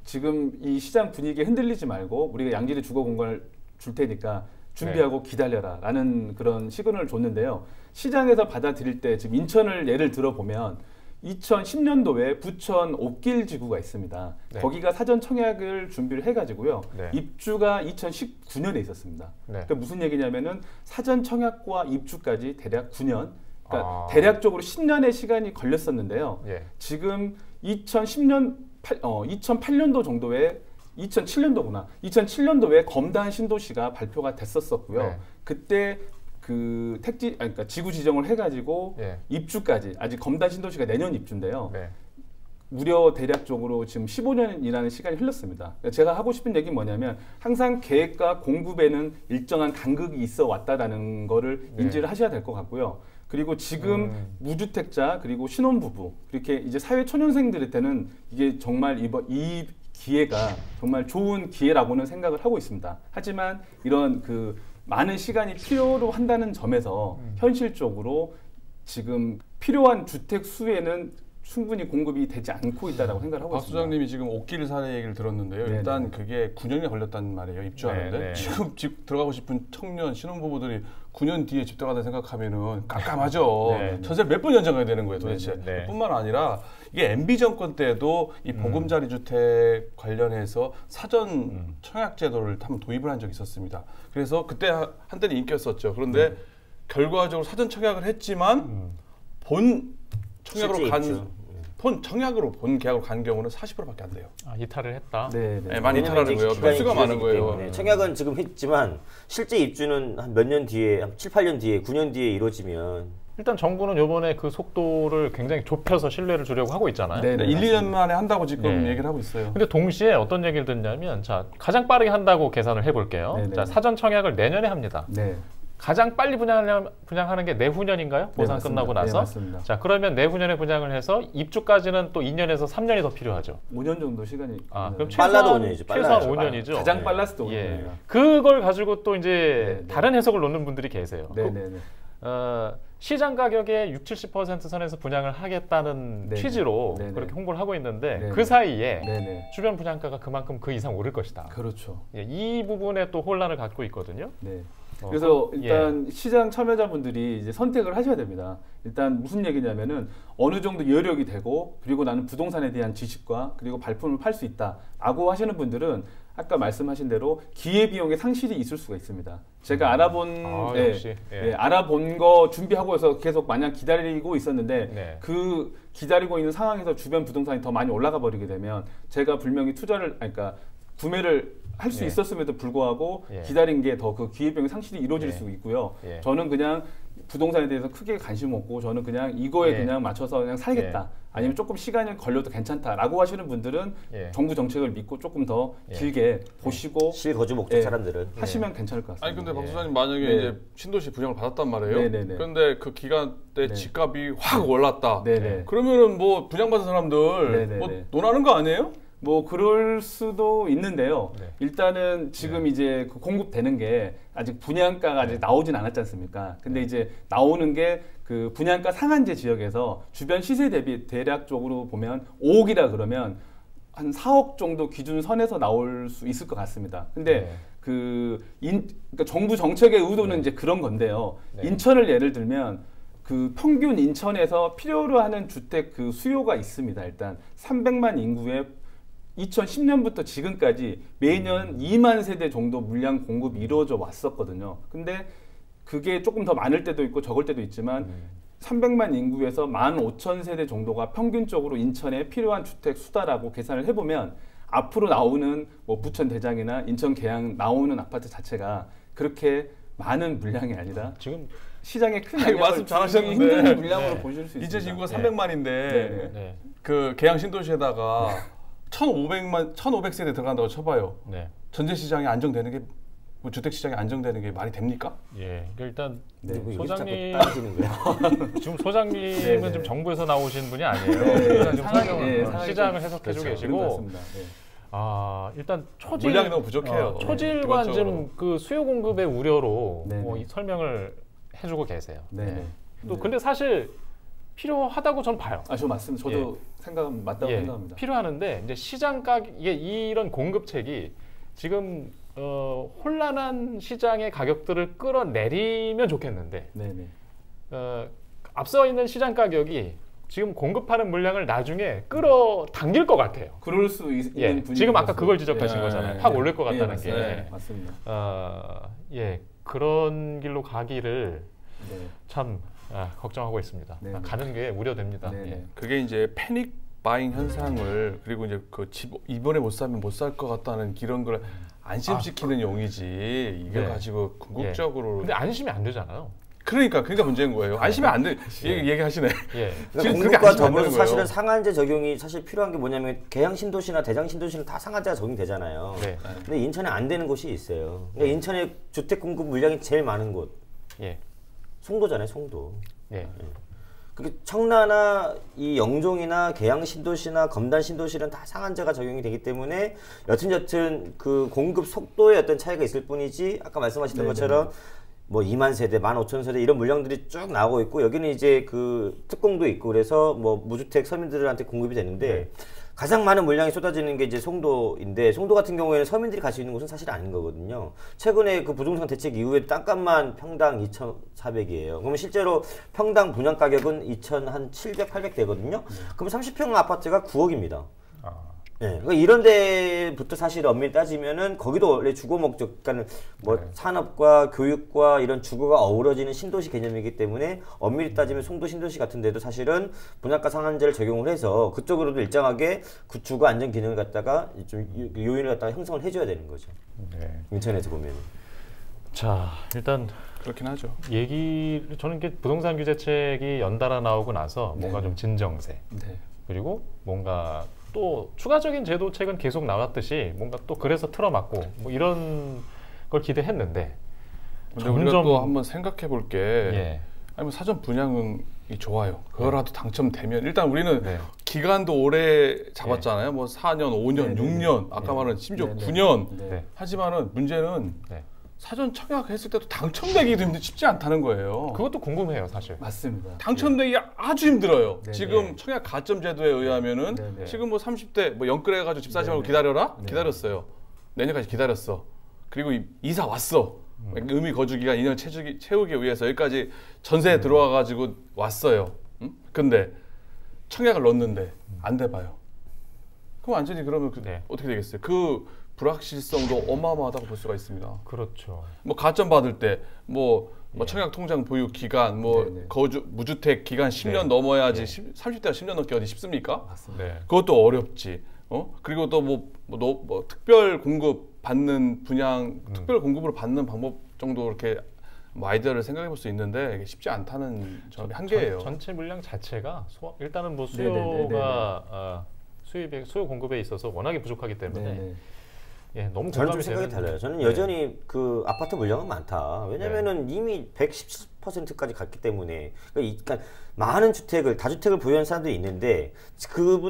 Speaker 4: 지금 이 시장 분위기에 흔들리지 말고 우리가 양질의 주거 공간을 줄 테니까 준비하고 기다려라 라는 그런 시그널을 줬는데요. 시장에서 받아들일 때 지금 인천을 예를 들어보면 2010년도에 부천 옥길 지구가 있습니다.
Speaker 1: 네.
Speaker 4: 거기가 사전 청약을 준비를 해가지고요.
Speaker 1: 네.
Speaker 4: 입주가 2019년에 있었습니다.
Speaker 1: 네.
Speaker 4: 그러니까 무슨 얘기냐면은 사전 청약과 입주까지 대략 9년, 그러니까
Speaker 1: 아.
Speaker 4: 대략적으로 10년의 시간이 걸렸었는데요.
Speaker 1: 예.
Speaker 4: 지금 2008년도 정도에 2007년도구나. 2007년도에 검단 신도시가 발표가 됐었었고요.
Speaker 1: 네.
Speaker 4: 그때 그 그러니까 지구 지정을 해가지고
Speaker 1: 예.
Speaker 4: 입주까지, 아직 검단 신도시가 내년 입주인데요.
Speaker 1: 네.
Speaker 4: 무려 대략적으로 지금 15년이라는 시간이 흘렀습니다. 그러니까 제가 하고 싶은 얘기는 뭐냐면, 항상 계획과 공급에는 일정한 간극이 있어 왔다라는 거를
Speaker 1: 네.
Speaker 4: 인지를 하셔야 될 것 같고요. 그리고 지금 무주택자, 그리고 신혼부부, 이렇게 이제 사회 초년생들한테는 이게 정말 이 기회가 정말 좋은 기회라고는 생각을 하고 있습니다. 하지만 이런 그 많은 시간이 필요로 한다는 점에서 현실적으로 지금 필요한 주택 수에는 충분히 공급이 되지 않고 있다라고 생각을 하고
Speaker 2: 박
Speaker 4: 있습니다.
Speaker 2: 수장님이 지금 옥길 사례 얘기를 들었는데요.
Speaker 4: 네네.
Speaker 2: 일단 그게 9년이 걸렸단 말이에요. 입주하는데.
Speaker 1: 네네.
Speaker 2: 지금 집 들어가고 싶은 청년 신혼부부들이 9년 뒤에 집 들어가다 생각하면은 깜깜하죠.
Speaker 1: 네.
Speaker 2: 전세 몇 번 연장해야 되는 거예요, 도대체.
Speaker 1: 네.
Speaker 2: 뿐만 아니라 이게 MB 정권 때도 이 보금자리 주택 관련해서 사전 청약 제도를 한번 도입을 한 적이 있었습니다. 그래서 그때 한때는 인기였었죠. 그런데 결과적으로 사전 청약을 했지만 본 청약으로
Speaker 3: 실제
Speaker 2: 간
Speaker 3: 입주.
Speaker 2: 본 청약으로 본 계약으로 간 경우는 40%밖에 안 돼요.
Speaker 1: 이탈을 했다.
Speaker 4: 네, 네.
Speaker 2: 네, 많이
Speaker 3: 왜냐면
Speaker 2: 이탈하는
Speaker 3: 이제
Speaker 2: 거예요.
Speaker 3: 기간이
Speaker 2: 건수가 많은
Speaker 3: 길어지기
Speaker 2: 거예요.
Speaker 3: 때문에. 청약은 지금 했지만 실제 입주는 한 몇 년 뒤에, 한 7, 8년 뒤에, 9년 뒤에 이루어지면
Speaker 1: 일단 정부는 이번에 그 속도를 굉장히 좁혀서 신뢰를 주려고 하고 있잖아요.
Speaker 4: 네,
Speaker 2: 1, 2년 만에 한다고 지금
Speaker 1: 네.
Speaker 2: 얘기를 하고 있어요.
Speaker 1: 근데 동시에 어떤 얘기를 듣냐면 자 가장 빠르게 한다고 계산을 해볼게요.
Speaker 4: 네네.
Speaker 1: 자 사전 청약을 내년에 합니다.
Speaker 4: 네.
Speaker 1: 가장 빨리 분양하는 게 내후년인가요? 보상
Speaker 4: 맞습니다.
Speaker 1: 끝나고 나서.
Speaker 4: 네, 맞습니다.
Speaker 1: 자 그러면 내후년에 분양을 해서 입주까지는 또 2년에서 3년이 더 필요하죠.
Speaker 4: 5년 정도 시간이
Speaker 1: 그럼
Speaker 3: 빨라도
Speaker 1: 최소한
Speaker 3: 5년이죠.
Speaker 1: 최소한
Speaker 3: 빨라야죠.
Speaker 1: 5년이죠.
Speaker 4: 가장 빨랐을 때
Speaker 1: 예.
Speaker 4: 5년입니다.
Speaker 1: 그걸 가지고 또 이제
Speaker 4: 네, 네.
Speaker 1: 다른 해석을 놓는 분들이 계세요.
Speaker 4: 네, 네, 네.
Speaker 1: 시장 가격의 60~70% 선에서 분양을 하겠다는
Speaker 4: 네네.
Speaker 1: 취지로
Speaker 4: 네네.
Speaker 1: 그렇게 홍보를 하고 있는데
Speaker 4: 네네.
Speaker 1: 그 사이에
Speaker 4: 네네.
Speaker 1: 주변 분양가가 그만큼 그 이상 오를 것이다.
Speaker 4: 그렇죠.
Speaker 1: 예, 이 부분에 또 혼란을 갖고 있거든요.
Speaker 4: 네.
Speaker 1: 어,
Speaker 4: 그래서 일단 시장 참여자분들이 이제 선택을 하셔야 됩니다. 일단 무슨 얘기냐면은 어느 정도 여력이 되고 그리고 나는 부동산에 대한 지식과 그리고 발품을 팔 수 있다라고 하시는 분들은 아까 말씀하신 대로 기회비용의 상실이 있을 수가 있습니다. 제가 알아본
Speaker 1: 역시.
Speaker 4: 알아본 거 준비하고 해서 계속 마냥 기다리고 있었는데
Speaker 1: 네.
Speaker 4: 그 기다리고 있는 상황에서 주변 부동산이 더 많이 올라가 버리게 되면 제가 분명히 그러니까 구매를 할 수
Speaker 1: 예.
Speaker 4: 있었음에도 불구하고
Speaker 1: 예.
Speaker 4: 기다린 게 더 그 기회비용의 상실이 이루어질
Speaker 1: 예.
Speaker 4: 수 있고요.
Speaker 1: 예.
Speaker 4: 저는 그냥 부동산에 대해서 크게 관심 없고 저는 그냥 이거에
Speaker 1: 예.
Speaker 4: 그냥 맞춰서 그냥 살겠다.
Speaker 1: 예.
Speaker 4: 아니면 조금 시간이 걸려도 괜찮다라고 하시는 분들은
Speaker 1: 예.
Speaker 4: 정부 정책을 믿고 조금 더
Speaker 1: 예.
Speaker 4: 길게 보시고
Speaker 3: 실거주 목적
Speaker 4: 예.
Speaker 3: 사람들은
Speaker 4: 하시면 괜찮을 것 같습니다.
Speaker 2: 아니 근데 박
Speaker 1: 예.
Speaker 2: 소장님 만약에
Speaker 4: 네.
Speaker 2: 이제 신도시 분양을 받았단 말이에요.
Speaker 4: 네네네.
Speaker 2: 그런데 그 기간 때
Speaker 4: 네.
Speaker 2: 집값이 확 올랐다.
Speaker 4: 네네.
Speaker 2: 그러면은 뭐 분양받은 사람들
Speaker 4: 네네네.
Speaker 2: 뭐 논하는 거 아니에요?
Speaker 4: 뭐 그럴 수도 있는데요.
Speaker 1: 네.
Speaker 4: 일단은 지금 이제 그 공급되는 게 아직 분양가가 아직 나오진 않았지 않습니까? 근데 이제 나오는 게 그 분양가 상한제 지역에서 주변 시세 대비 대략적으로 보면 5억이라 그러면 한 4억 정도 기준 선에서 나올 수 있을 것 같습니다. 근데
Speaker 1: 네.
Speaker 4: 그러니까 정부 정책의 의도는 이제 그런 건데요.
Speaker 1: 네.
Speaker 4: 인천을 예를 들면 그 평균 인천에서 필요로 하는 주택 그 수요가 있습니다. 일단 300만 인구의 2010년부터 지금까지 매년 2만 세대 정도 물량 공급이 이루어져 왔었거든요. 근데 그게 조금 더 많을 때도 있고 적을 때도 있지만 300만 인구에서 15,000세대 정도가 평균적으로 인천에 필요한 주택 수다라고 계산을 해보면 앞으로 나오는 뭐 부천 대장이나 인천 계양 나오는 아파트 자체가 그렇게 많은 물량이 아니라
Speaker 1: 지금
Speaker 4: 시장에 큰
Speaker 2: 아이고,
Speaker 4: 영향을
Speaker 2: 말씀
Speaker 4: 주기
Speaker 2: 잘하셨는데.
Speaker 4: 힘든 물량으로
Speaker 1: 네.
Speaker 4: 보실 수 있습니다.
Speaker 2: 이제 인구가
Speaker 1: 네.
Speaker 2: 300만인데
Speaker 4: 네.
Speaker 1: 네.
Speaker 2: 그 계양 신도시에다가 1,500세대 들어간다고 쳐봐요.
Speaker 1: 네.
Speaker 2: 전세 시장이 안정되는 게 뭐 주택 시장이 안정되는 게 말이 됩니까?
Speaker 1: 예. 일단
Speaker 3: 네.
Speaker 1: 소장님
Speaker 3: 따지는 거예요.
Speaker 1: 지금 소장님은
Speaker 4: 네, 네.
Speaker 1: 지금 정부에서 나오신 분이 아니에요.
Speaker 4: 네,
Speaker 1: 일단 지금
Speaker 4: 상황이,
Speaker 1: 설명,
Speaker 4: 네, 상황이
Speaker 1: 시장을
Speaker 4: 좀-
Speaker 1: 해석해주고
Speaker 4: 그렇죠. 그런 것
Speaker 1: 계시고
Speaker 4: 같습니다. 네.
Speaker 1: 일단 초질
Speaker 2: 물량이 너무 부족해요.
Speaker 1: 초질관
Speaker 2: 기본적으로.
Speaker 1: 지금 그 수요 공급의 우려로
Speaker 4: 네네.
Speaker 1: 이 설명을 해주고 계세요.
Speaker 4: 네네.
Speaker 1: 또 근데 사실 필요하다고 저는 봐요.
Speaker 4: 저 맞습니다. 저도 생각은 맞다고 생각합니다.
Speaker 1: 필요하는데 이제 시장 가격 이게 이런 공급책이 지금 혼란한 시장의 가격들을 끌어내리면 좋겠는데
Speaker 4: 네네.
Speaker 1: 앞서 있는 시장 가격이 지금 공급하는 물량을 나중에 끌어당길 것 같아요.
Speaker 4: 그럴 수 있는 분위기.
Speaker 1: 지금 아까 그걸 지적하신
Speaker 2: 예,
Speaker 1: 거잖아요.
Speaker 2: 예,
Speaker 1: 확
Speaker 2: 예.
Speaker 1: 올릴 것 같다는
Speaker 4: 맞습니다.
Speaker 1: 게.
Speaker 4: 네, 맞습니다.
Speaker 1: 그런 길로 가기를
Speaker 4: 네.
Speaker 1: 참 걱정하고 있습니다.
Speaker 4: 네.
Speaker 1: 가는 게 우려됩니다.
Speaker 4: 네.
Speaker 1: 예.
Speaker 2: 그게 이제 패닉 바잉 현상을 그리고 이제 그 집 이번에 못 사면 못 살 것 같다는 이런 걸 안심시키는 용이지 이게
Speaker 1: 네.
Speaker 2: 가지고 궁극적으로
Speaker 1: 근데 안심이 안 되잖아요.
Speaker 2: 그러니까 문제인 거예요. 안심이 안 돼. 얘기하시네.
Speaker 1: 예.
Speaker 2: 지금 그렇게
Speaker 3: 공급과
Speaker 2: 안심이 안
Speaker 3: 더불어서
Speaker 2: 되는
Speaker 3: 사실은
Speaker 2: 거예요.
Speaker 3: 상한제 적용이 사실 필요한 게 뭐냐면 계양 신도시나 대장 신도시는 다 상한제가 적용되잖아요.
Speaker 1: 네.
Speaker 3: 근데 인천에 안 되는 곳이 있어요. 그러니까 인천에 주택 공급 물량이 제일 많은 곳
Speaker 1: 예.
Speaker 3: 송도잖아요, 송도.
Speaker 1: 예.
Speaker 3: 그게 청라나 이 영종이나 계양 신도시나 검단 신도시는 다 상한제가 적용이 되기 때문에 여튼 그 공급 속도의 어떤 차이가 있을 뿐이지 아까 말씀하셨던 것처럼 뭐 2만 세대, 15,000세대 이런 물량들이 쭉 나오고 있고 여기는 이제 그 특공도 있고 그래서 뭐 무주택 서민들한테 공급이 되는데 가장 많은 물량이 쏟아지는 게 이제 송도인데 송도 같은 경우에는 서민들이 갈 수 있는 곳은 사실 아닌 거거든요. 최근에 그 부동산 대책 이후에 땅값만 평당 2,400이에요. 그러면 실제로 평당 분양 가격은 2,700, 800 되거든요. 그럼 30평 아파트가 9억입니다. 네, 그러니까 이런 데부터 사실 엄밀히 따지면은 거기도 원래 주거 목적, 그러니까 뭐 산업과 교육과 이런 주거가 어우러지는 신도시 개념이기 때문에 엄밀히 따지면 송도 신도시 같은 데도 사실은 분양가 상한제를 적용을 해서 그쪽으로도 일정하게 그 주거 안정 기능을 갖다가 좀 요인을 갖다가 형성을 해줘야 되는 거죠.
Speaker 1: 네.
Speaker 3: 인천에서 보면.
Speaker 1: 자, 일단
Speaker 2: 그렇긴 하죠.
Speaker 1: 저는 이게 부동산 규제책이 연달아 나오고 나서 뭔가
Speaker 4: 네.
Speaker 1: 좀 진정세
Speaker 4: 네.
Speaker 1: 그리고 뭔가 또 추가적인 제도책은 계속 나왔듯이 뭔가 또 그래서 틀어막고 뭐 이런 걸 기대했는데
Speaker 2: 근데 우리가 또 한번 생각해 볼 게
Speaker 1: 예.
Speaker 2: 아니 뭐 사전 분양이 좋아요. 그거라도 당첨되면 일단 우리는
Speaker 1: 네.
Speaker 2: 기간도 오래 잡았잖아요. 뭐 4년, 5년,
Speaker 4: 네,
Speaker 2: 6년,
Speaker 4: 네.
Speaker 2: 아까 말한 심지어
Speaker 4: 네, 네.
Speaker 2: 9년.
Speaker 1: 네.
Speaker 2: 하지만은 문제는
Speaker 1: 네.
Speaker 2: 사전 청약했을 때도 당첨되기도 쉽지 않다는 거예요.
Speaker 1: 그것도 궁금해요, 사실.
Speaker 4: 맞습니다.
Speaker 2: 당첨되기 아주 힘들어요.
Speaker 4: 네,
Speaker 2: 지금
Speaker 1: 네.
Speaker 2: 청약 가점 제도에 의하면은
Speaker 4: 네, 네.
Speaker 2: 지금 뭐 30대 뭐 연끌해가지고 집 사지 말고
Speaker 4: 네,
Speaker 2: 기다려라.
Speaker 4: 네.
Speaker 2: 기다렸어요. 내년까지 기다렸어. 그리고 이사 왔어. 의미 거주 기간 2년 채우기 위해서 여기까지 전세에 들어와가지고 왔어요. 응? 근데 청약을 넣었는데 안 돼봐요. 그럼 완전히 그러면
Speaker 1: 네.
Speaker 2: 어떻게 되겠어요? 그 불확실성도 어마어마하다고 볼 수가 있습니다.
Speaker 1: 그렇죠.
Speaker 2: 뭐 가점 받을 때 뭐
Speaker 1: 예.
Speaker 2: 청약 통장 보유 기간 뭐
Speaker 4: 네네.
Speaker 2: 거주 무주택 기간 10년
Speaker 1: 네.
Speaker 2: 넘어야지
Speaker 1: 네.
Speaker 2: 30대가 10년 넘게 어디 쉽습니까?
Speaker 4: 맞습니다.
Speaker 1: 네.
Speaker 2: 그것도 어렵지. 그리고 또 뭐 특별 공급 받는 분양 특별 공급으로 받는 방법 정도 이렇게 뭐 아이디어를 생각해 볼 수 있는데 이게 쉽지 않다는 점이 한계예요.
Speaker 1: 전체 물량 자체가 일단은 뭐
Speaker 4: 네네네네네.
Speaker 1: 수요가 수요 공급에 있어서 워낙에 부족하기 때문에
Speaker 4: 네.
Speaker 1: 예, 너무
Speaker 3: 저는
Speaker 1: 공감이
Speaker 3: 좀 생각이
Speaker 1: 되는-
Speaker 3: 달라요. 저는
Speaker 1: 네.
Speaker 3: 여전히 그 아파트 물량은 많다. 왜냐면은 이미 110%까지 갔기 때문에 그러니까 많은 주택을 다주택을 보유한 사람들이 있는데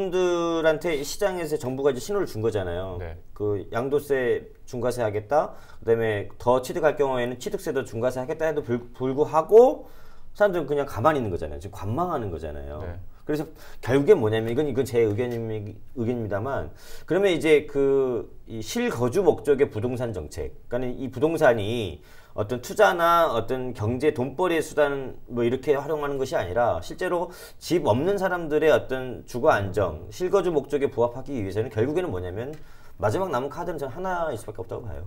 Speaker 3: 그분들한테 시장에서 정부가 이제 신호를 준 거잖아요.
Speaker 1: 네.
Speaker 3: 그 양도세 중과세 하겠다. 그다음에 더 취득할 경우에는 취득세도 중과세 하겠다 해도 불구하고 사람들은 그냥 가만히 있는 거잖아요. 지금 관망하는 거잖아요.
Speaker 1: 네.
Speaker 3: 그래서 결국엔 뭐냐면 이건 제 의견입니다만 그러면 이제 이 실거주 목적의 부동산 정책, 그러니까 이 부동산이 어떤 투자나 어떤 경제 돈벌이의 수단 뭐 이렇게 활용하는 것이 아니라 실제로 집 없는 사람들의 어떤 주거 안정, 실거주 목적에 부합하기 위해서는 결국에는 뭐냐면 마지막 남은 카드는 저는 하나일 수밖에 없다고 봐요.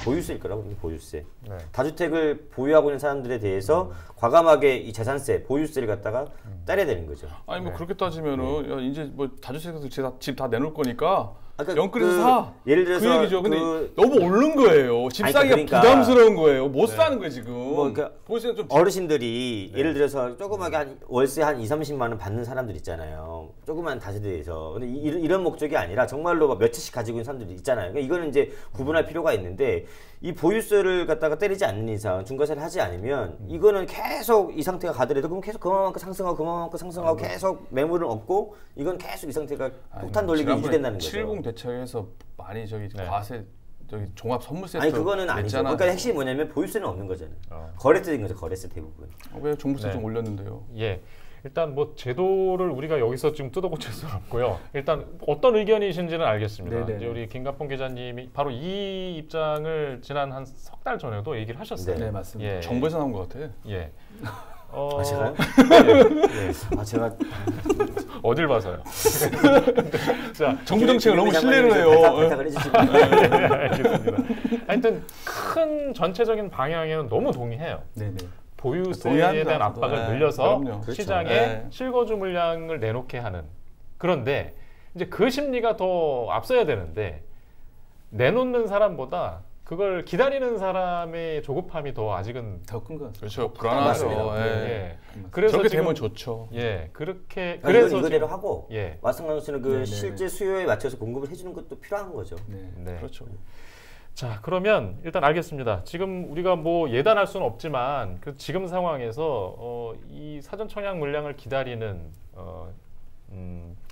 Speaker 3: 보유세일 거라고 봅니다. 보유세.
Speaker 1: 네.
Speaker 3: 다주택을 보유하고 있는 사람들에 대해서 과감하게 이 재산세, 보유세를 갖다가 따려야 되는 거죠.
Speaker 2: 아니 뭐
Speaker 1: 네.
Speaker 2: 그렇게 따지면은 야, 이제 뭐 다주택에서 집 다 내놓을 거니까
Speaker 3: 그러니까
Speaker 2: 연끌해서 사.
Speaker 3: 예를 들어서
Speaker 2: 그 얘기죠. 근데 너무 오른 거예요. 집
Speaker 3: 아니,
Speaker 2: 사기가
Speaker 3: 그러니까
Speaker 2: 부담스러운 거예요. 못 사는 거예요 지금.
Speaker 3: 뭐 그러니까
Speaker 2: 보시면 좀
Speaker 3: 어르신들이 예를 들어서 조그맣게 한 월세 한 2-30만 원 받는 사람들 있잖아요. 조그만 다세대에서. 근데 이런 목적이 아니라 정말로 막 며칠씩 가지고 있는 사람들이 있잖아요. 그러니까 이거는 이제 구분할 필요가 있는데 이 보유세를 갖다가 때리지 않는 이상 중과세를 하지 않으면 이거는 계속 이 상태가 가더라도 그럼 계속 그만큼 상승하고 계속 매물을 얻고 이건 계속 이 상태가 폭탄 돌리게 유지된다는 거죠.
Speaker 2: 70 대책에서 많이 과세 종합 선물 세트
Speaker 3: 아니 그거는 아니죠.
Speaker 2: 냈잖아요.
Speaker 3: 그러니까 핵심이 뭐냐면 보유세는 없는 거잖아요. 거래세인 거죠. 거래세 대부분.
Speaker 2: 왜 종부세
Speaker 1: 네.
Speaker 2: 좀 올렸는데요?
Speaker 1: 예. 일단 뭐 제도를 우리가 여기서 지금 뜯어고칠 수는 없고요. 일단 어떤 의견이신지는 알겠습니다.
Speaker 4: 네네네.
Speaker 1: 이제 우리 김갑봉 기자님이 바로 이 입장을 지난 한 석 달 전에도 얘기를 하셨어요.
Speaker 4: 네, 맞습니다.
Speaker 1: 예.
Speaker 2: 정부에서 나온 것 같아.
Speaker 1: 예.
Speaker 3: 아 제가요?
Speaker 1: 예.
Speaker 3: 아 제가
Speaker 1: 어딜 봐서요? 자,
Speaker 2: 정부 정책을 너무 신뢰를 해요.
Speaker 3: 발탁을 해주시면
Speaker 1: 네, 알겠습니다. 하여튼 큰 전체적인 방향에는 너무 동의해요.
Speaker 4: 네네.
Speaker 1: 보유세에
Speaker 2: 동의합니다,
Speaker 1: 대한
Speaker 2: 저도.
Speaker 1: 압박을
Speaker 2: 네,
Speaker 1: 늘려서
Speaker 2: 그럼요.
Speaker 3: 그렇죠.
Speaker 1: 시장에
Speaker 2: 네.
Speaker 1: 실거주 물량을 내놓게 하는. 그런데 이제 그 심리가 더 앞서야 되는데 내놓는 사람보다 그걸 기다리는 사람의 조급함이 더 아직은
Speaker 4: 더 큰 것 같습니다.
Speaker 2: 그렇죠. 불안하죠.
Speaker 3: 맞습니다.
Speaker 2: 예.
Speaker 1: 예. 그래서
Speaker 2: 저렇게
Speaker 1: 지금
Speaker 2: 되면 좋죠.
Speaker 1: 예 그렇게
Speaker 3: 그러니까
Speaker 1: 그래서
Speaker 3: 이건 이거대로
Speaker 1: 지금-
Speaker 3: 하고
Speaker 1: 예.
Speaker 3: 마찬가지로 씨는 그
Speaker 4: 네네네.
Speaker 3: 실제 수요에 맞춰서 공급을 해주는 것도 필요한 거죠.
Speaker 4: 네.
Speaker 1: 네.
Speaker 2: 그렇죠.
Speaker 1: 자 그러면 일단 알겠습니다. 지금 우리가 뭐 예단할 수는 없지만 그 지금 상황에서 이 사전 청약 물량을 기다리는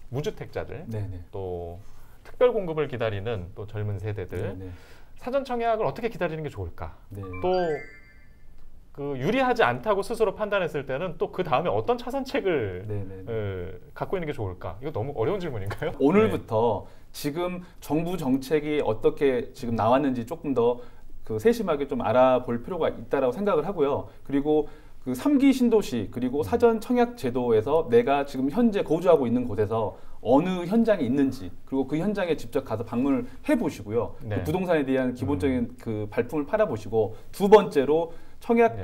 Speaker 1: 무주택자들
Speaker 4: 네네.
Speaker 1: 또 특별 공급을 기다리는 또 젊은 세대들
Speaker 4: 네네.
Speaker 1: 사전 청약을 어떻게 기다리는 게 좋을까?
Speaker 4: 네.
Speaker 1: 또 그 유리하지 않다고 스스로 판단했을 때는 또 그 다음에 어떤 차선책을
Speaker 4: 네네.
Speaker 1: 갖고 있는 게 좋을까? 이거 너무 어려운 질문인가요?
Speaker 4: 오늘부터 지금 정부 정책이 어떻게 지금 나왔는지 조금 더 그 세심하게 좀 알아볼 필요가 있다라고 생각을 하고요. 그리고 그 3기 신도시 그리고 사전 청약 제도에서 내가 지금 현재 거주하고 있는 곳에서 어느 현장에 있는지 그리고 그 현장에 직접 가서 방문을 해보시고요.
Speaker 1: 네.
Speaker 4: 그 부동산에 대한 기본적인 그 발품을 팔아보시고 두 번째로 청약
Speaker 1: 네.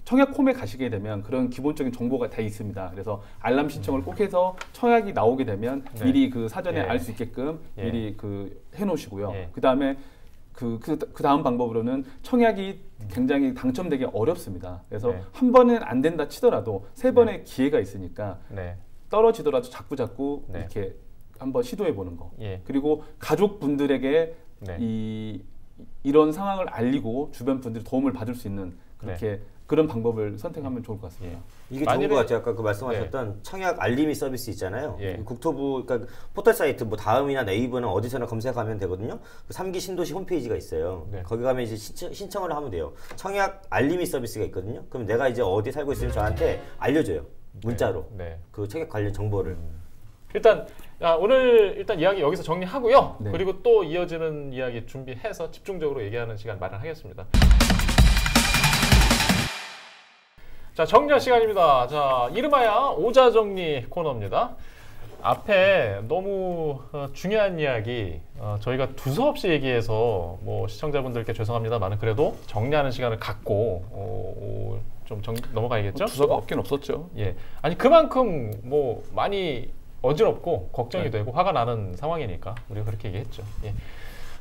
Speaker 4: 청약 홈에 가시게 되면 그런 기본적인 정보가 다 있습니다. 그래서 알람 신청을 꼭 해서 청약이 나오게 되면
Speaker 1: 네.
Speaker 4: 미리 그 사전에
Speaker 1: 예.
Speaker 4: 알 수 있게끔
Speaker 1: 예.
Speaker 4: 미리 그 해놓으시고요.
Speaker 1: 예.
Speaker 4: 그 다음에 그 다음 방법으로는 청약이 굉장히 당첨되기 어렵습니다. 그래서
Speaker 1: 네.
Speaker 4: 한 번은 안 된다 치더라도 세 번의 기회가 있으니까
Speaker 1: 네.
Speaker 4: 떨어지더라도 자꾸
Speaker 1: 네.
Speaker 4: 이렇게 한번 시도해 보는 거.
Speaker 1: 예.
Speaker 4: 그리고 가족분들에게
Speaker 1: 네.
Speaker 4: 이런 상황을 알리고 주변 분들이 도움을 받을 수 있는 그렇게 그런 방법을 선택하면 좋을 것 같습니다.
Speaker 3: 이게 좋은 것 같아요. 아까 그 말씀하셨던
Speaker 1: 네.
Speaker 3: 청약 알림이 서비스 있잖아요.
Speaker 1: 예.
Speaker 3: 국토부 그러니까 포털 사이트 뭐 다음이나 네이버나 어디서나 검색하면 되거든요. 그 3기 신도시 홈페이지가 있어요.
Speaker 1: 네.
Speaker 3: 거기 가면 이제 신청을 하면 돼요. 청약 알림이 서비스가 있거든요. 그럼 내가 이제 어디 살고 있으면 저한테 알려줘요. 문자로.
Speaker 1: 네.
Speaker 3: 그 청약 관련 정보를.
Speaker 1: 일단 오늘 일단 이야기 여기서 정리하고요.
Speaker 4: 네.
Speaker 1: 그리고 또 이어지는 이야기 준비해서 집중적으로 얘기하는 시간 마련하겠습니다. 자, 정리할 시간입니다. 자, 이름하여 오자정리 코너입니다. 앞에 너무 중요한 이야기 저희가 두서없이 얘기해서 뭐 시청자분들께 죄송합니다만 그래도 정리하는 시간을 갖고 좀 넘어가야겠죠?
Speaker 2: 두서가 없긴 없었죠.
Speaker 1: 예, 아니 그만큼 뭐 많이 어지럽고 걱정이 되고 화가 나는 상황이니까 우리가 그렇게 얘기했죠. 예.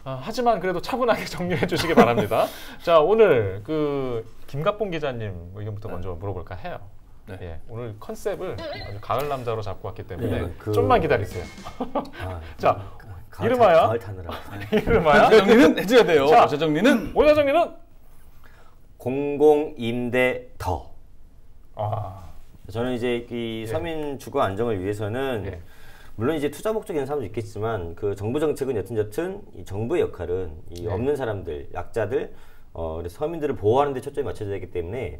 Speaker 1: 하지만 그래도 차분하게 정리해 주시기 바랍니다. 자, 오늘 그 김갑봉 기자님 의견부터 먼저 물어볼까 해요.
Speaker 2: 네.
Speaker 1: 예, 오늘 컨셉을 아주 가을 남자로 잡고 왔기 때문에
Speaker 3: 네,
Speaker 1: 좀만 기다리세요. 자,
Speaker 3: 가을
Speaker 1: 이름하여
Speaker 3: 타느라.
Speaker 1: 이름하여
Speaker 2: 재정리는 해줘야 돼요.
Speaker 1: 자.
Speaker 2: 재정리는
Speaker 1: 오자정리는
Speaker 3: 공공임대 더. 저는 이제 이 서민 주거 안정을 위해서는
Speaker 1: 예.
Speaker 3: 물론 이제 투자 목적이 있는 사람도 있겠지만 그 정부 정책은 여튼저튼 이 정부의 역할은 이 없는 사람들, 약자들, 그래서 서민들을 보호하는 데 초점이 맞춰져야 되기 때문에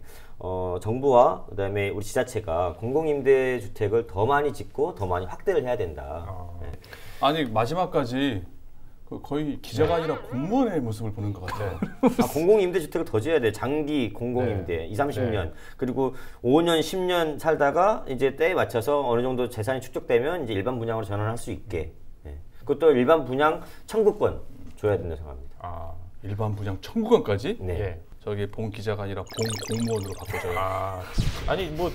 Speaker 3: 정부와 그다음에 우리 지자체가 공공임대 주택을 더 많이 짓고 더 많이 확대를 해야 된다. 네.
Speaker 2: 아니 마지막까지 거의 기자가 아니라 공무원의 모습을 보는 것 같아요.
Speaker 3: 공공임대 주택을 더 지어야 돼. 장기 공공임대 2, 30년 그리고 5년, 10년 살다가 이제 때에 맞춰서 어느 정도 재산이 축적되면 이제 일반 분양으로 전환할 수 있게. 네. 그것도 일반 분양 청구권 줘야 된다고 생각합니다.
Speaker 2: 일반 분양 청구권까지?
Speaker 3: 네.
Speaker 1: 예.
Speaker 2: 저기 봉 기자가 아니라 봉 공무원으로 바꿔줘요.
Speaker 1: 아니 뭐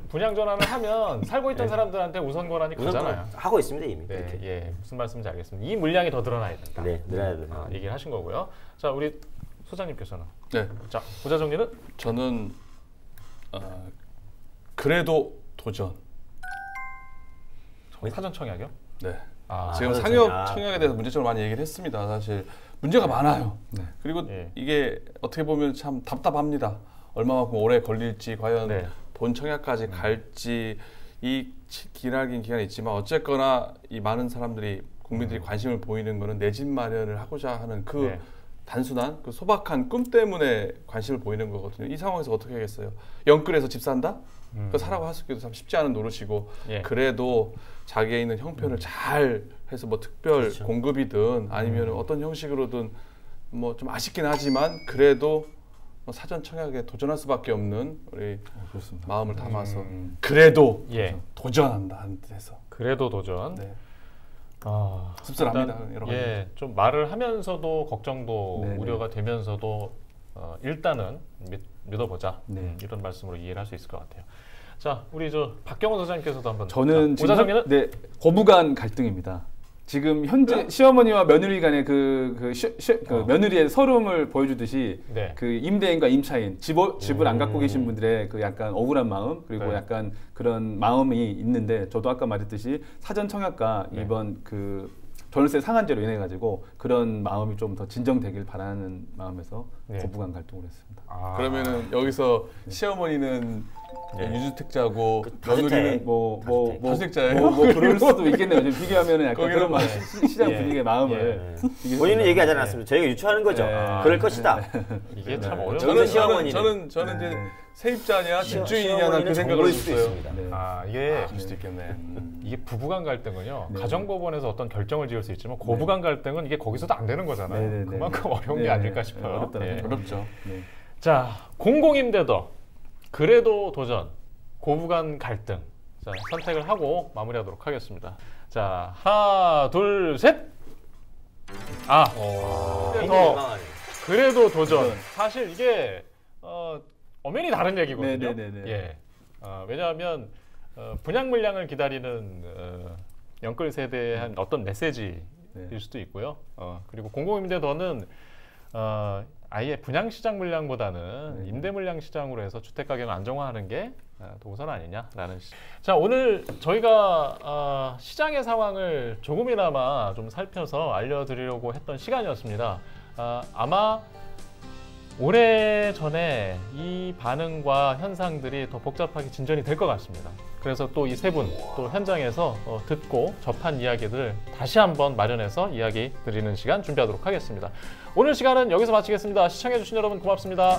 Speaker 1: 분양 전환을 하면 살고 있던 사람들한테 우선 권한이 가잖아요.
Speaker 3: 하고 있습니다 이미.
Speaker 1: 네,
Speaker 3: 그렇게.
Speaker 1: 예, 무슨 말씀인지 알겠습니다. 이 물량이 더 늘어나야 된다.
Speaker 3: 네, 늘어나야 된다.
Speaker 1: 얘기를 하신 거고요. 자, 우리 소장님께서는
Speaker 2: 네,
Speaker 1: 자, 오자정리는
Speaker 2: 저는 그래도 도전.
Speaker 1: 사전 청약이요?
Speaker 2: 네.
Speaker 3: 사전
Speaker 2: 지금 상업
Speaker 3: 청약.
Speaker 2: 청약에 대해서 문제점을 많이 얘기를 했습니다. 사실 문제가 많아요. 그리고
Speaker 1: 예.
Speaker 2: 이게 어떻게 보면 참 답답합니다. 얼마만큼 오래 걸릴지 과연
Speaker 1: 네.
Speaker 2: 본 청약까지 갈지 이 기나긴 기간이 있지만 어쨌거나 이 많은 사람들이 국민들이 관심을 보이는 거는 내 집 마련을 하고자 하는 그
Speaker 1: 네.
Speaker 2: 단순한 그 소박한 꿈 때문에 관심을 보이는 거거든요. 이 상황에서 어떻게 하겠어요? 영끌해서 집 산다? 그 사라고 하기도 참 쉽지 않은 노릇이고
Speaker 1: 예.
Speaker 2: 그래도 자기에 있는 형편을 잘 해서 뭐 특별 공급이든 아니면 어떤 형식으로든 뭐 좀 아쉽긴 하지만 그래도 뭐 사전 청약에 도전할 수밖에 없는 우리
Speaker 4: 그렇습니다.
Speaker 2: 마음을 담아서 그래도
Speaker 1: 예.
Speaker 2: 도전한다는 뜻에서
Speaker 1: 그래도 도전.
Speaker 2: 네.
Speaker 1: 아,
Speaker 2: 씁쓸합니다.
Speaker 1: 일단,
Speaker 2: 여러 가지.
Speaker 1: 예, 좀 말을 하면서도 걱정도
Speaker 4: 네네.
Speaker 1: 우려가 되면서도 일단은 믿어보자.
Speaker 4: 네.
Speaker 1: 이런 말씀으로 이해를 할 수 있을 것 같아요. 자, 우리 저 박경원 소장님께서도 한번.
Speaker 4: 저는
Speaker 1: 자, 오자정리는
Speaker 4: 네, 거부감 갈등입니다. 지금 현재 시어머니와 며느리 간의 그 며느리의 서름을 보여주듯이
Speaker 1: 네.
Speaker 4: 그 임대인과 임차인 집을 안 갖고 계신 분들의 그 약간 억울한 마음 그리고
Speaker 1: 네.
Speaker 4: 약간 그런 마음이 있는데 저도 아까 말했듯이 사전 청약과
Speaker 1: 네.
Speaker 4: 이번 그 전월세 상한제로 인해 가지고 그런 마음이 좀 더 진정되길 바라는 마음에서
Speaker 1: 네.
Speaker 4: 거부감 갈등을 했습니다.
Speaker 2: 그러면은 여기서 시어머니는 유주택자고
Speaker 3: 다주택.
Speaker 2: 며느리는
Speaker 4: 뭐
Speaker 2: 다주택자예요?
Speaker 4: 그럴 수도 있겠네요. 지금 비교하면은 약간
Speaker 2: 거기는
Speaker 4: 그런
Speaker 2: 뭐-
Speaker 4: 시장
Speaker 1: 예.
Speaker 4: 분위기의 마음을
Speaker 3: 본인은 얘기하지 않았습니다. 저희가 유추하는 거죠. 그럴 것이다.
Speaker 1: 이게 참 어려운
Speaker 3: 저는
Speaker 1: 거죠.
Speaker 3: 시어머니는.
Speaker 2: 저는 이제 세입자냐 집주인이냐는
Speaker 3: 시어머니는
Speaker 2: 그 생각을
Speaker 3: 정보일 수도
Speaker 2: 했어요.
Speaker 3: 있습니다.
Speaker 4: 네.
Speaker 1: 이게
Speaker 2: 그럴 수도 있겠네.
Speaker 1: 이게 부부간 갈등은요.
Speaker 4: 네.
Speaker 1: 가정법원에서 어떤 결정을 지을 수 있지만 고부간 갈등은 이게 거기서도 안 되는 거잖아요.
Speaker 4: 네, 네, 네.
Speaker 1: 그만큼 어려운 게
Speaker 4: 네,
Speaker 1: 아닐까
Speaker 4: 네.
Speaker 1: 싶어요.
Speaker 4: 어렵다는
Speaker 1: 예.
Speaker 4: 생각이
Speaker 2: 어렵죠.
Speaker 4: 네.
Speaker 1: 자, 공공임대도 그래도 도전, 고부간 갈등. 자, 선택을 하고 마무리하도록 하겠습니다. 자, 하나, 둘, 셋.
Speaker 3: 굉장히
Speaker 1: 더
Speaker 3: 민망하네요.
Speaker 1: 그래도 도전. 사실 이게 엄연히 다른 얘기거든요.
Speaker 4: 네, 네, 네, 네.
Speaker 1: 예. 왜냐하면 분양 물량을 기다리는 영끌 세대에 한 어떤 메시지일
Speaker 4: 네.
Speaker 1: 수도 있고요. 그리고 공공임대도는 아예 분양 시장 물량보다는 임대 물량 시장으로 해서 주택 가격을 안정화하는 게 동선 아니냐라는. 자, 오늘 저희가 시장의 상황을 조금이나마 좀 살펴서 알려드리려고 했던 시간이었습니다. 아마 오래전에 이 반응과 현상들이 더 복잡하게 진전이 될 것 같습니다. 그래서 또 이 세 분 또 현장에서 듣고 접한 이야기들을 다시 한번 마련해서 이야기 드리는 시간 준비하도록 하겠습니다. 오늘 시간은 여기서 마치겠습니다. 시청해주신 여러분 고맙습니다.